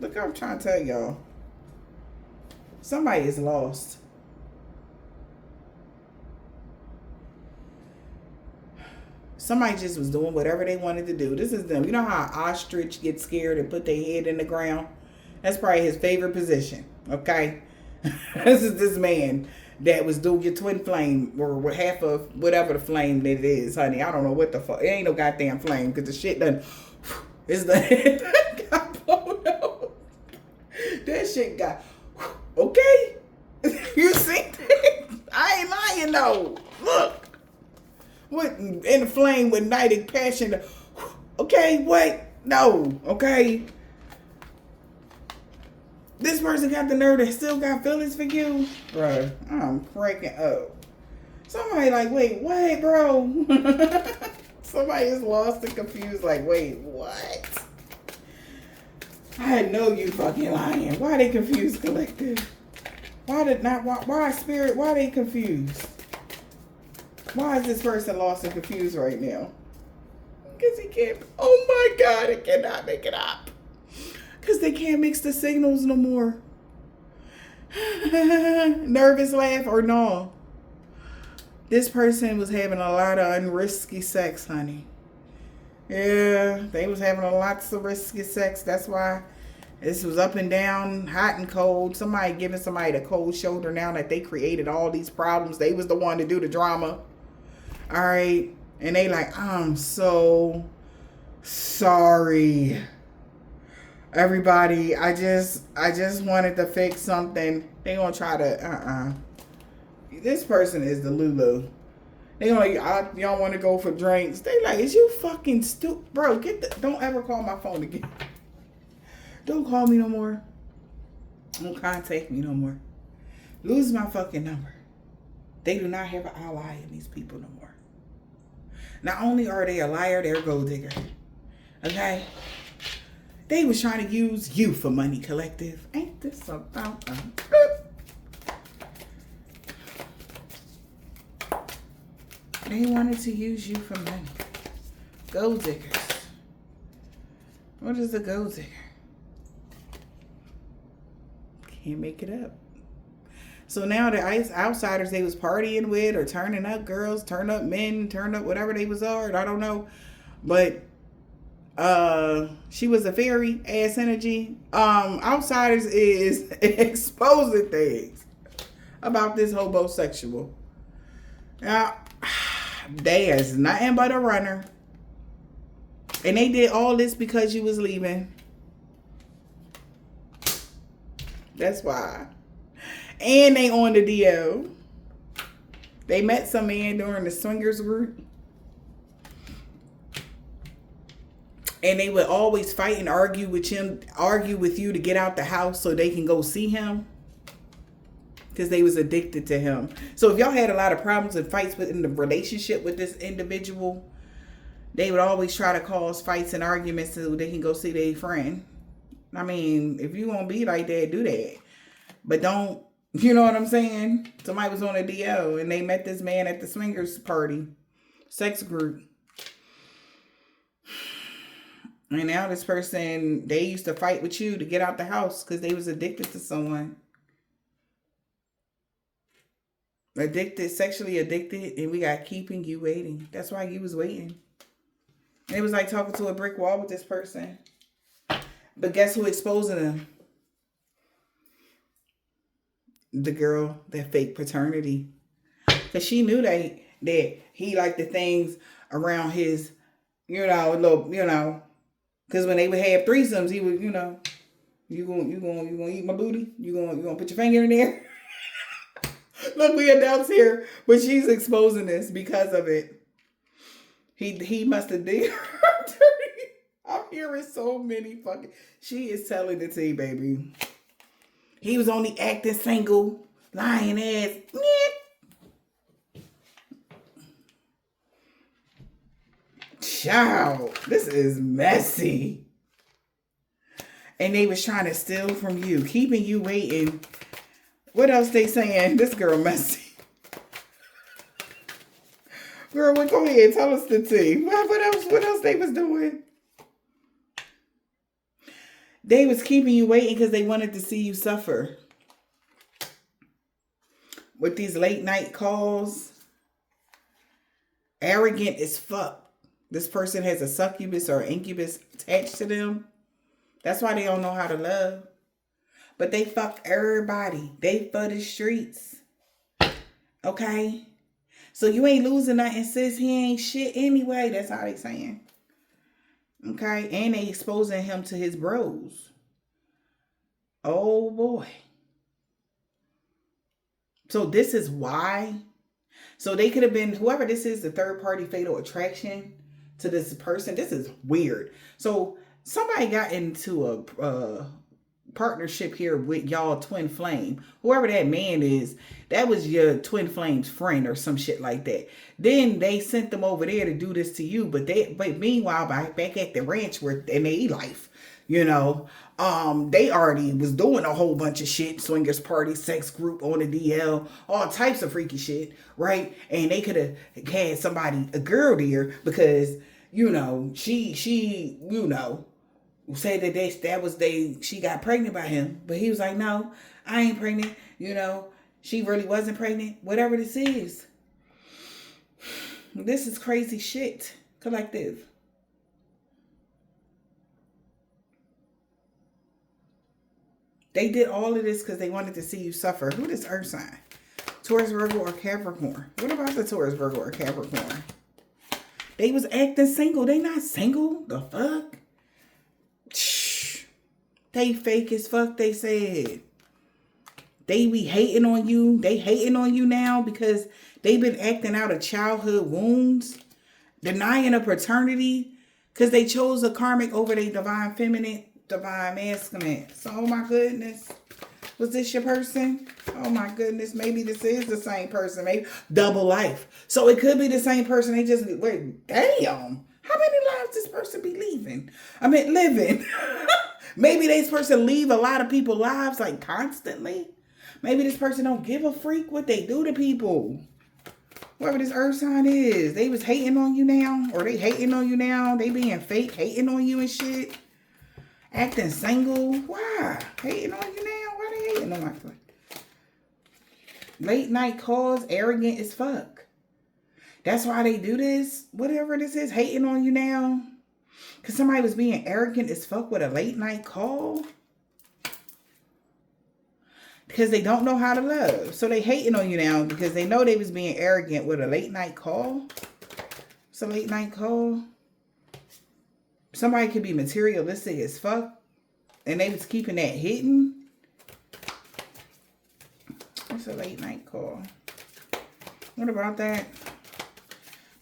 Look, I'm trying to tell y'all. Somebody is lost. Somebody just was doing whatever they wanted to do. This is them. You know how an ostrich gets scared and put their head in the ground? That's probably his favorite position. Okay? This is this man that was doing your twin flame or half of whatever the flame that it is, honey. I don't know what the fuck. It ain't no goddamn flame because the shit done. It's done. Got blown up. That shit got. Okay? You see that? I ain't lying though. Look. What in the flame with igniting passion. Okay, what? No, okay. This person got the nerve that still got feelings for you? Bro, I'm cracking up. Somebody like, wait, what, bro? Somebody is lost and confused, like, wait, what? I know you fucking lying. Why they confused, collective? Why spirit, why they confused? Why is this person lost and confused right now? Because he can't, oh my God, it cannot make it up. Because they can't mix the signals no more. Nervous laugh or no. This person was having a lot of unrisky sex, honey. Yeah, they was having lots of risky sex. That's why this was up and down, hot and cold. Somebody giving somebody the cold shoulder now that they created all these problems. They was the one to do the drama. All right. And they like, I'm so sorry. Everybody, I just wanted to fix something. They gonna try to, This person is the Lulu. They gonna, y'all want to go for drinks. They like, is you fucking stupid? Bro, don't ever call my phone again. Don't call me no more. Don't contact me no more. Lose my fucking number. They do not have an ally in these people no more. Not only are they a liar, they're a gold digger. Okay? They was trying to use you for money, collective. Ain't this about They wanted to use you for money. Gold diggers. What is a gold digger? Can't make it up. So now the outsiders they was partying with or turning up girls, turn up men, turn up whatever they was are, I don't know. But she was a fairy ass energy. Outsiders is exposing things about this homosexual. Now, they is nothing but a runner. And they did all this because you was leaving. That's why. And they on the DL. They met some man during the swingers group. And they would always fight and argue with you to get out the house so they can go see him. Because they was addicted to him. So if y'all had a lot of problems and fights within the relationship with this individual, they would always try to cause fights and arguments so they can go see their friend. I mean, if you won't be like that, do that. But don't, you know what I'm saying? Somebody was on a DL and they met this man at the swingers party, sex group. And now this person, they used to fight with you to get out the house because they was addicted to someone. Addicted, sexually addicted, and we got keeping you waiting. That's why you was waiting. And it was like talking to a brick wall with this person. But guess who exposing them? The girl that fake paternity. Because she knew that he liked the things around his, little, because when they would have threesomes, he would, You gonna eat my booty? You gonna put your finger in there? Look, we announced here, but she's exposing this because of it. He must have did. I'm hearing so many fucking. She is telling the tea, baby. He was only acting single, lying ass. Child, this is messy. And they was trying to steal from you, keeping you waiting. What else they saying? This girl messy. Girl, well, go ahead, tell us the tea. What else they was doing? They was keeping you waiting because they wanted to see you suffer. With these late night calls. Arrogant as fuck. This person has a succubus or incubus attached to them. That's why they don't know how to love. But they fuck everybody. They for the streets. Okay? So you ain't losing nothing, sis. He ain't shit anyway. That's how they saying. Okay? And they exposing him to his bros. Oh boy. So this is why. So they could have been, whoever this is, the third party fatal attraction to this person. This is weird. So somebody got into a partnership here with y'all twin flame. Whoever that man is, that was your twin flame's friend or some shit like that. Then they sent them over there to do this to you. But meanwhile, back at the ranch where in their life, you know, they already was doing a whole bunch of shit, swingers party, sex group on the DL, all types of freaky shit, right? And they could have had somebody, a girl there, because, you know, she, you know, say that she got pregnant by him, but he was like, no, I ain't pregnant. You know, she really wasn't pregnant. Whatever this is. This is crazy shit. Collective. They did all of this because they wanted to see you suffer. Who is Earth sign? Taurus, Virgo, or Capricorn? What about the Taurus, Virgo, or Capricorn? They was acting single. They not single. The fuck? They fake as fuck, they said. They be hating on you. They hating on you now because they've been acting out of childhood wounds. Denying a paternity because they chose a karmic over their divine feminine, divine masculine. So, oh my goodness. Was this your person? Oh my goodness. Maybe this is the same person. Maybe double life. So it could be the same person. They just, wait, damn. How many lives this person be living? Maybe this person leave a lot of people's lives like constantly. Maybe this person don't give a freak what they do to people. Whoever this earth sign is, they was hating on you now, or they hating on you now. They being fake, hating on you and shit. Acting single. Why? Hating on you now? Why they hating on my friend? Late night calls, arrogant as fuck. That's why they do this. Whatever this is, hating on you now. Because somebody was being arrogant as fuck with a late night call. Because they don't know how to love. So they hating on you now because they know they was being arrogant with a late night call. It's a late night call. Somebody could be materialistic as fuck. And they was keeping that hidden. What's a late night call? What about that?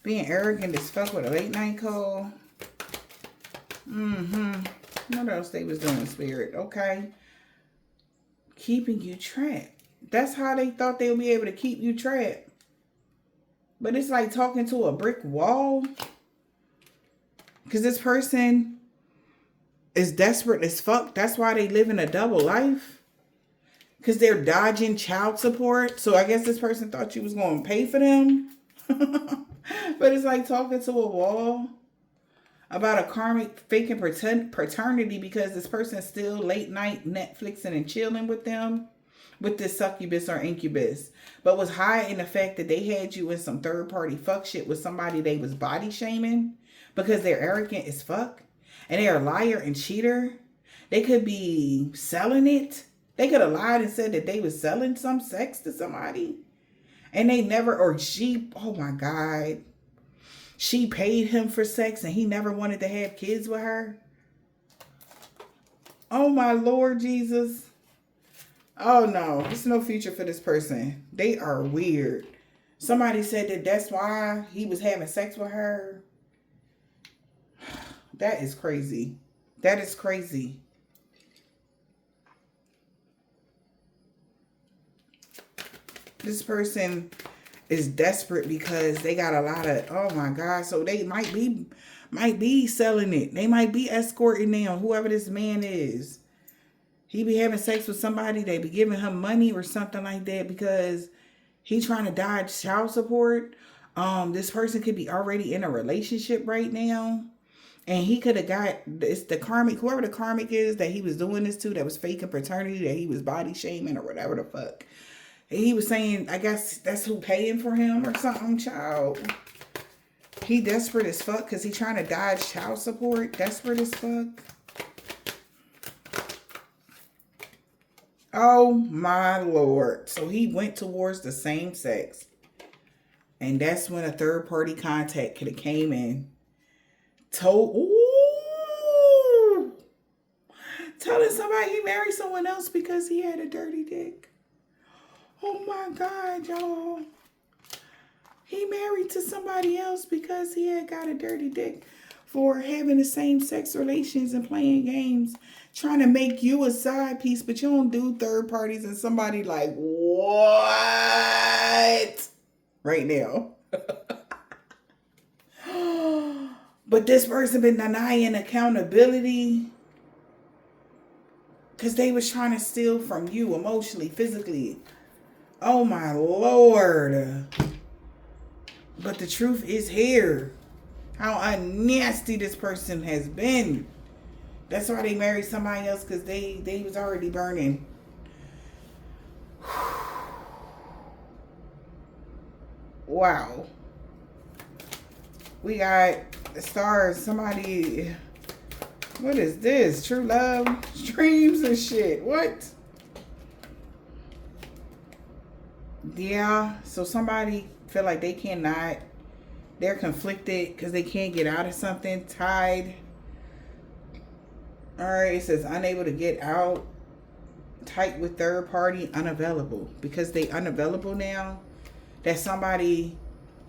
Being arrogant as fuck with a late night call. What else they was doing, spirit? Okay. Keeping you trapped. That's how they thought they would be able to keep you trapped. But it's like talking to a brick wall. Because this person is desperate as fuck. That's why they live in a double life. Because they're dodging child support. So I guess this person thought you was going to pay for them. But it's like talking to a wall about a karmic faking paternity because this person's still late night Netflixing and chilling with them with this succubus or incubus, but was hiding the fact that they had you in some third party fuck shit with somebody they was body shaming because they're arrogant as fuck and they're a liar and cheater. They could be selling it. They could have lied and said that they was selling some sex to somebody and they never, or she, oh my God. She paid him for sex and he never wanted to have kids with her. Oh my Lord Jesus. Oh no, there's no future for this person. They are weird. Somebody said that that's why he was having sex with her. That is crazy. That is crazy. This person is desperate because they got a lot of, oh my God. So they might be selling it. They might be escorting them, whoever this man is. He be having sex with somebody, they be giving him money or something like that because he trying to dodge child support. This person could be already in a relationship right now. And he could have got, it's the karmic, whoever the karmic is that he was doing this to, that was faking paternity, that he was body shaming or whatever the fuck. And he was saying, I guess that's who paying for him or something, child. He desperate as fuck because he trying to dodge child support. Desperate as fuck. Oh my Lord. So he went towards the same sex. And that's when a third party contact could have came in. Telling somebody he married someone else because he had a dirty dick. Oh my God, y'all. He married to somebody else because he had got a dirty dick for having the same sex relations and playing games, trying to make you a side piece, but you don't do third parties. And somebody like, what? Right now. But this person been denying accountability because they was trying to steal from you emotionally, physically. Oh my Lord. But the truth is here. How nasty this person has been. That's why they married somebody else, because they was already burning. Wow. We got the stars. Somebody, what is this? True love streams and shit. What? Yeah. So somebody feel like they cannot. They're conflicted because they can't get out of something. Tied. All right. It says unable to get out. Tight with third party. Unavailable. Because they unavailable now. That somebody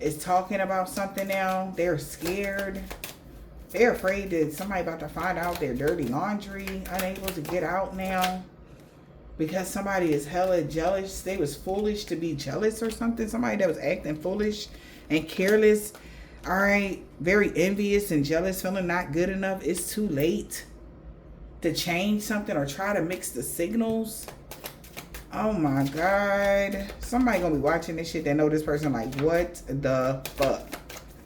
is talking about something now. They're scared. They're afraid that somebody about to find out their dirty laundry. Unable to get out now. Because somebody is hella jealous. They was foolish to be jealous or something. Somebody that was acting foolish and careless. All right. Very envious and jealous. Feeling not good enough. It's too late to change something or try to mix the signals. Oh my God. Somebody gonna be watching this shit that know this person like, what the fuck?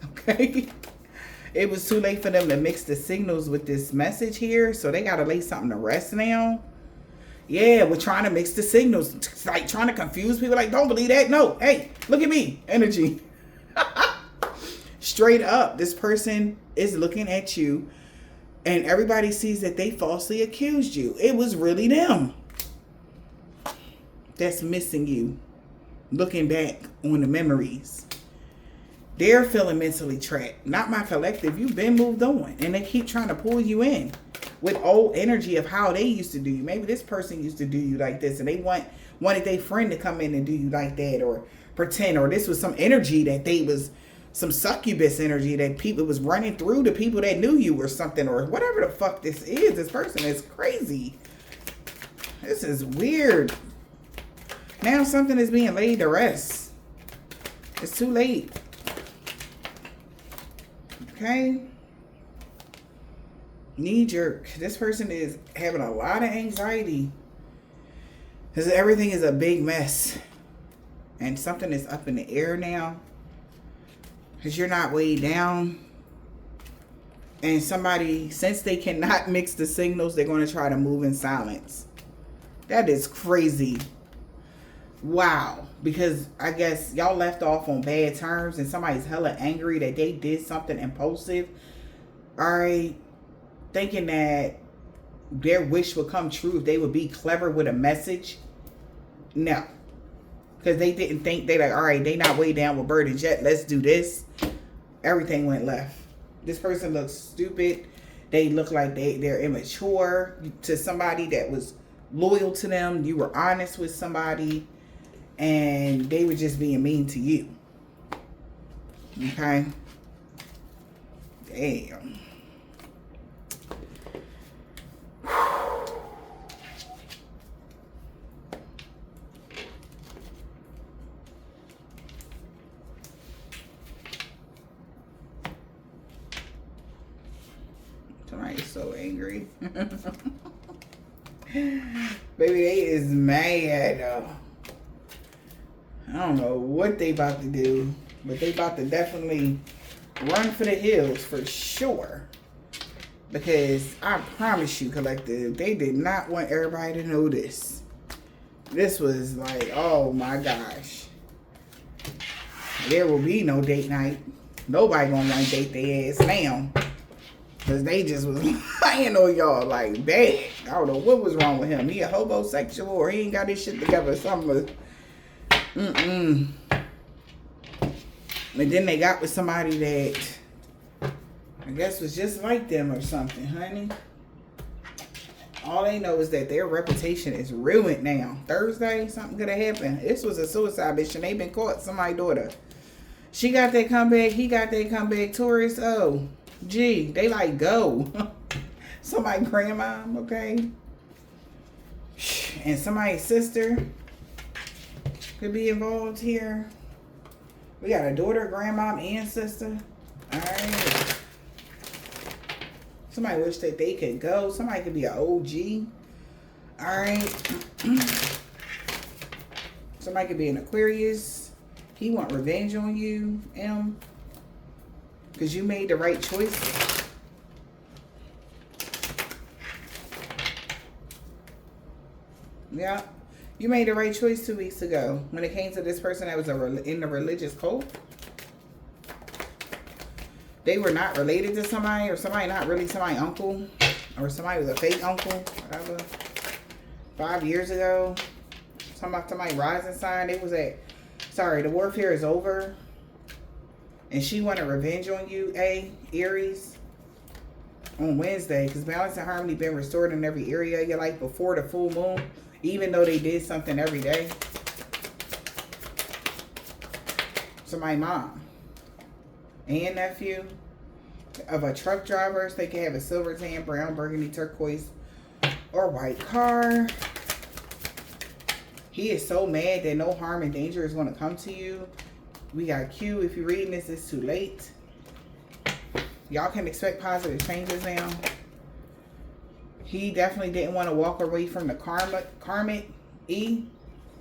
Okay. It was too late for them to mix the signals with this message here. So they gotta lay something to rest now. Yeah, we're trying to mix the signals. It's like trying to confuse people. Like, don't believe that. No. Hey, look at me. Energy. Straight up. This person is looking at you. And everybody sees that they falsely accused you. It was really them that's missing you. Looking back on the memories. They're feeling mentally trapped. Not my collective. You've been moved on. And they keep trying to pull you in with old energy of how they used to do you. Maybe this person used to do you like this and they wanted their friend to come in and do you like that, or pretend, or this was some energy that they was some succubus energy that people was running through the people that knew you or something, or whatever the fuck this is. This person is crazy. This is weird. Now something is being laid to rest. It's too late. Okay. Knee jerk. This person is having a lot of anxiety because everything is a big mess and something is up in the air now because you're not weighed down. And somebody, since they cannot mix the signals, they're going to try to move in silence. That is crazy. Wow. Because I guess y'all left off on bad terms and somebody's hella angry that they did something impulsive. All right. Thinking that their wish would come true if they would be clever with a message. No. Because they didn't think, they like, all right, they not way down with burdens yet. Let's do this. Everything went left. This person looks stupid. They look like they're immature to somebody that was loyal to them. You were honest with somebody, and they were just being mean to you. Okay? Damn. Somebody's so angry. Baby, they is mad. I don't know what they about to do, but they about to definitely run for the hills for sure. Because I promise you, collective, they did not want everybody to know this. This was like, oh my gosh. There will be no date night. Nobody gonna want to date their ass now. Because they just was lying on y'all like bad. I don't know what was wrong with him. He a homosexual or he ain't got his shit together. Something. And then they got with somebody that I guess was just like them or something, honey. All they know is that their reputation is ruined now. Thursday, something could have happened. This was a suicide bitch and they been caught. Somebody's daughter. She got that comeback. He got that comeback. Taurus. Oh. Gee, they like go. Somebody grandma, okay? And somebody's sister could be involved here. We got a daughter, grandma, and sister. Alright. Somebody wish that they could go. Somebody could be an OG. Alright. Somebody could be an Aquarius. He want revenge on you, M. Because you made the right choice. Yeah. You made the right choice 2 weeks ago. When it came to this person that was in the religious cult. They were not related to somebody. Or somebody not really somebody's uncle. Or somebody was a fake uncle. Whatever. 5 years ago. Somebody rising sign. They was at... Sorry, the warfare is over. And she wanted revenge on you, Aries, on Wednesday. Because balance and harmony been restored in every area of your life before the full moon. Even though they did something every day. So my mom and nephew of a truck driver. So they can have a silver, tan, brown, burgundy, turquoise, or white car. He is so mad that no harm and danger is going to come to you. We got Q. If you're reading this, it's too late. Y'all can expect positive changes now. He definitely didn't want to walk away from the karmic E.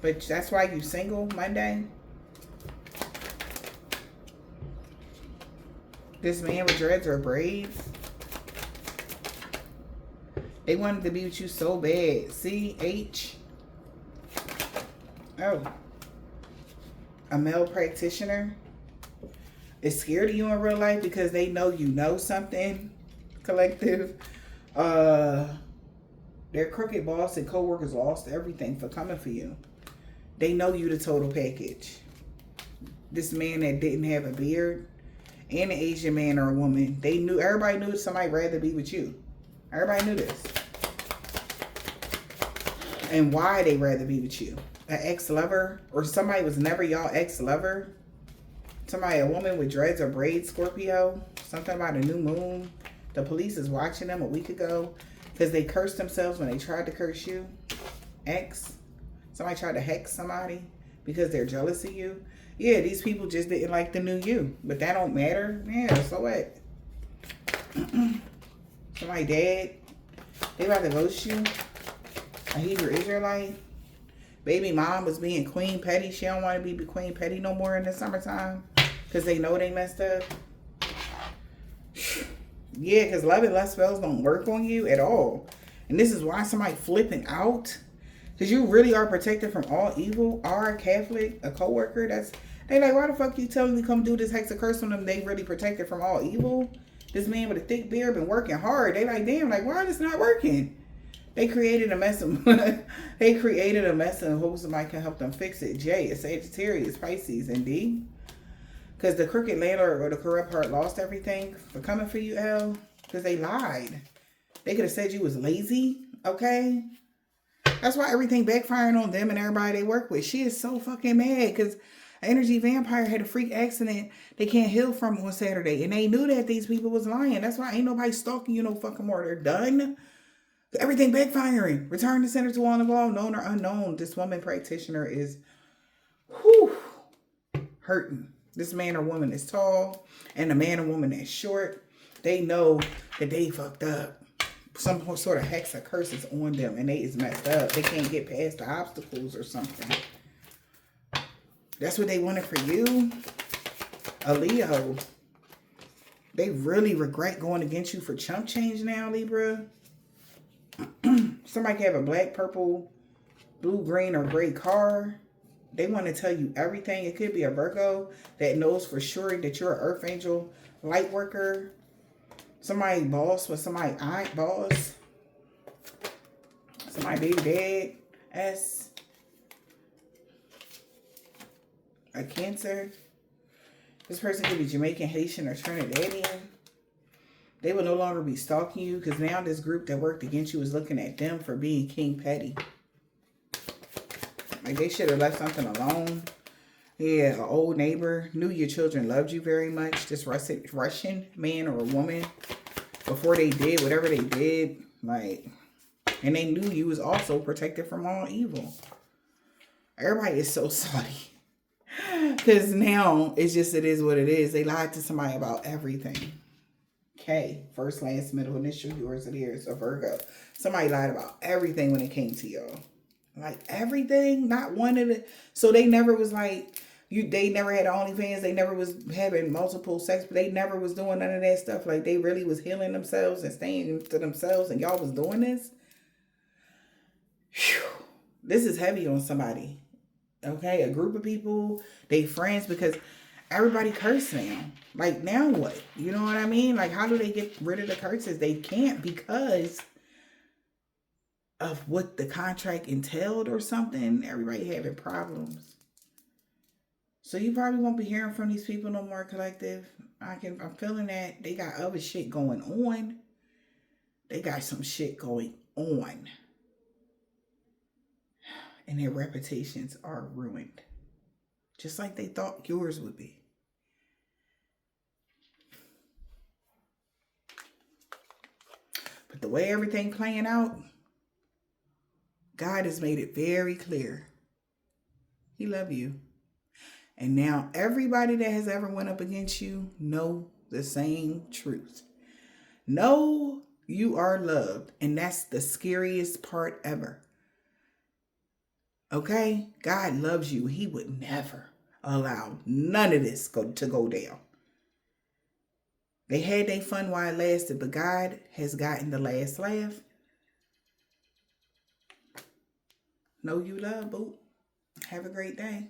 But that's why you single Monday. This man with dreads or braids. They wanted to be with you so bad. CH. Oh. A male practitioner is scared of you in real life because they know you know something. Collective. Their crooked boss and co-workers lost everything for coming for you. They know you the total package. This man that didn't have a beard and an Asian man or a woman, they knew, everybody knew somebody rather be with you. Everybody knew this. And why they rather be with you. An ex-lover or somebody was never y'all ex-lover. Somebody, a woman with dreads or braids, Scorpio. Something about a new moon. The police is watching them a week ago because they cursed themselves when they tried to curse you. Ex. Somebody tried to hex somebody because they're jealous of you. Yeah, these people just didn't like the new you. But that don't matter. Yeah, so what? Somebody dead. They about to ghost you. A Hebrew Israelite. Baby mom was being Queen Petty. She don't want to be Queen Petty no more in the summertime. Because they know they messed up. Yeah, because love and lust spells don't work on you at all. And this is why somebody flipping out. Because you really are protected from all evil. Are a Catholic, a co-worker. They like, why the fuck you telling me to come do this hex of curse on them? They really protected from all evil. This man with a thick beard been working hard. They like, damn, like, why is this not working? They created a mess of they created a mess and hope somebody can help them fix it. J is Sagittarius, Pisces, and D. Because the crooked landlord or the corrupt heart lost everything for coming for you, L. because they lied. They could have said you was lazy, okay? That's why everything backfiring on them and everybody they work with. She is so fucking mad because Energy Vampire had a freak accident they can't heal from on Saturday. And they knew that these people was lying. That's why ain't nobody stalking you no fucking more. They're done. Everything backfiring. Return the center to all involved, known or unknown. This woman practitioner is hurting. This man or woman is tall and the man or woman that's short. They know that they fucked up. Some sort of hex or curse is on them and they is messed up. They can't get past the obstacles or something. That's what they wanted for you. A Leo. They really regret going against you for chump change now, Libra. Somebody can have a black, purple, blue, green, or gray car. They want to tell you everything. It could be a Virgo that knows for sure that you're an Earth Angel light worker. Somebody boss with somebody aunt boss. Somebody baby dad. A Cancer. This person could be Jamaican, Haitian, or Trinidadian. They will no longer be stalking you because now this group that worked against you is looking at them for being king petty. Like they should have left something alone. Yeah, an old neighbor knew your children loved you very much. This Russian man or a woman, before they did whatever they did, like, and they knew you was also protected from all evil. Everybody is so salty. Because now it's just, it is what it is. They lied to somebody about everything. K, first, last, middle, initial, yours, and theirs, a Virgo. Somebody lied about everything when it came to y'all. Like everything, not one of the. So they never was like, they never had OnlyFans. They never was having multiple sex. But they never was doing none of that stuff. Like they really was healing themselves and staying to themselves. And y'all was doing this. Whew. This is heavy on somebody. Okay, a group of people, they friends, because everybody curse now. Like, now what? You know what I mean? Like, how do they get rid of the curses? They can't because of what the contract entailed or something. Everybody having problems. So you probably won't be hearing from these people no more, collective. I'm feeling that they got other shit going on. They got some shit going on. And their reputations are ruined. Just like they thought yours would be. But the way everything playing out, God has made it very clear. He loves you. And now everybody that has ever went up against you know the same truth. Know you are loved. And that's the scariest part ever. Okay? God loves you. He would never allow none of this to go down. They had their fun while it lasted, but God has gotten the last laugh. Know you love, boo. Have a great day.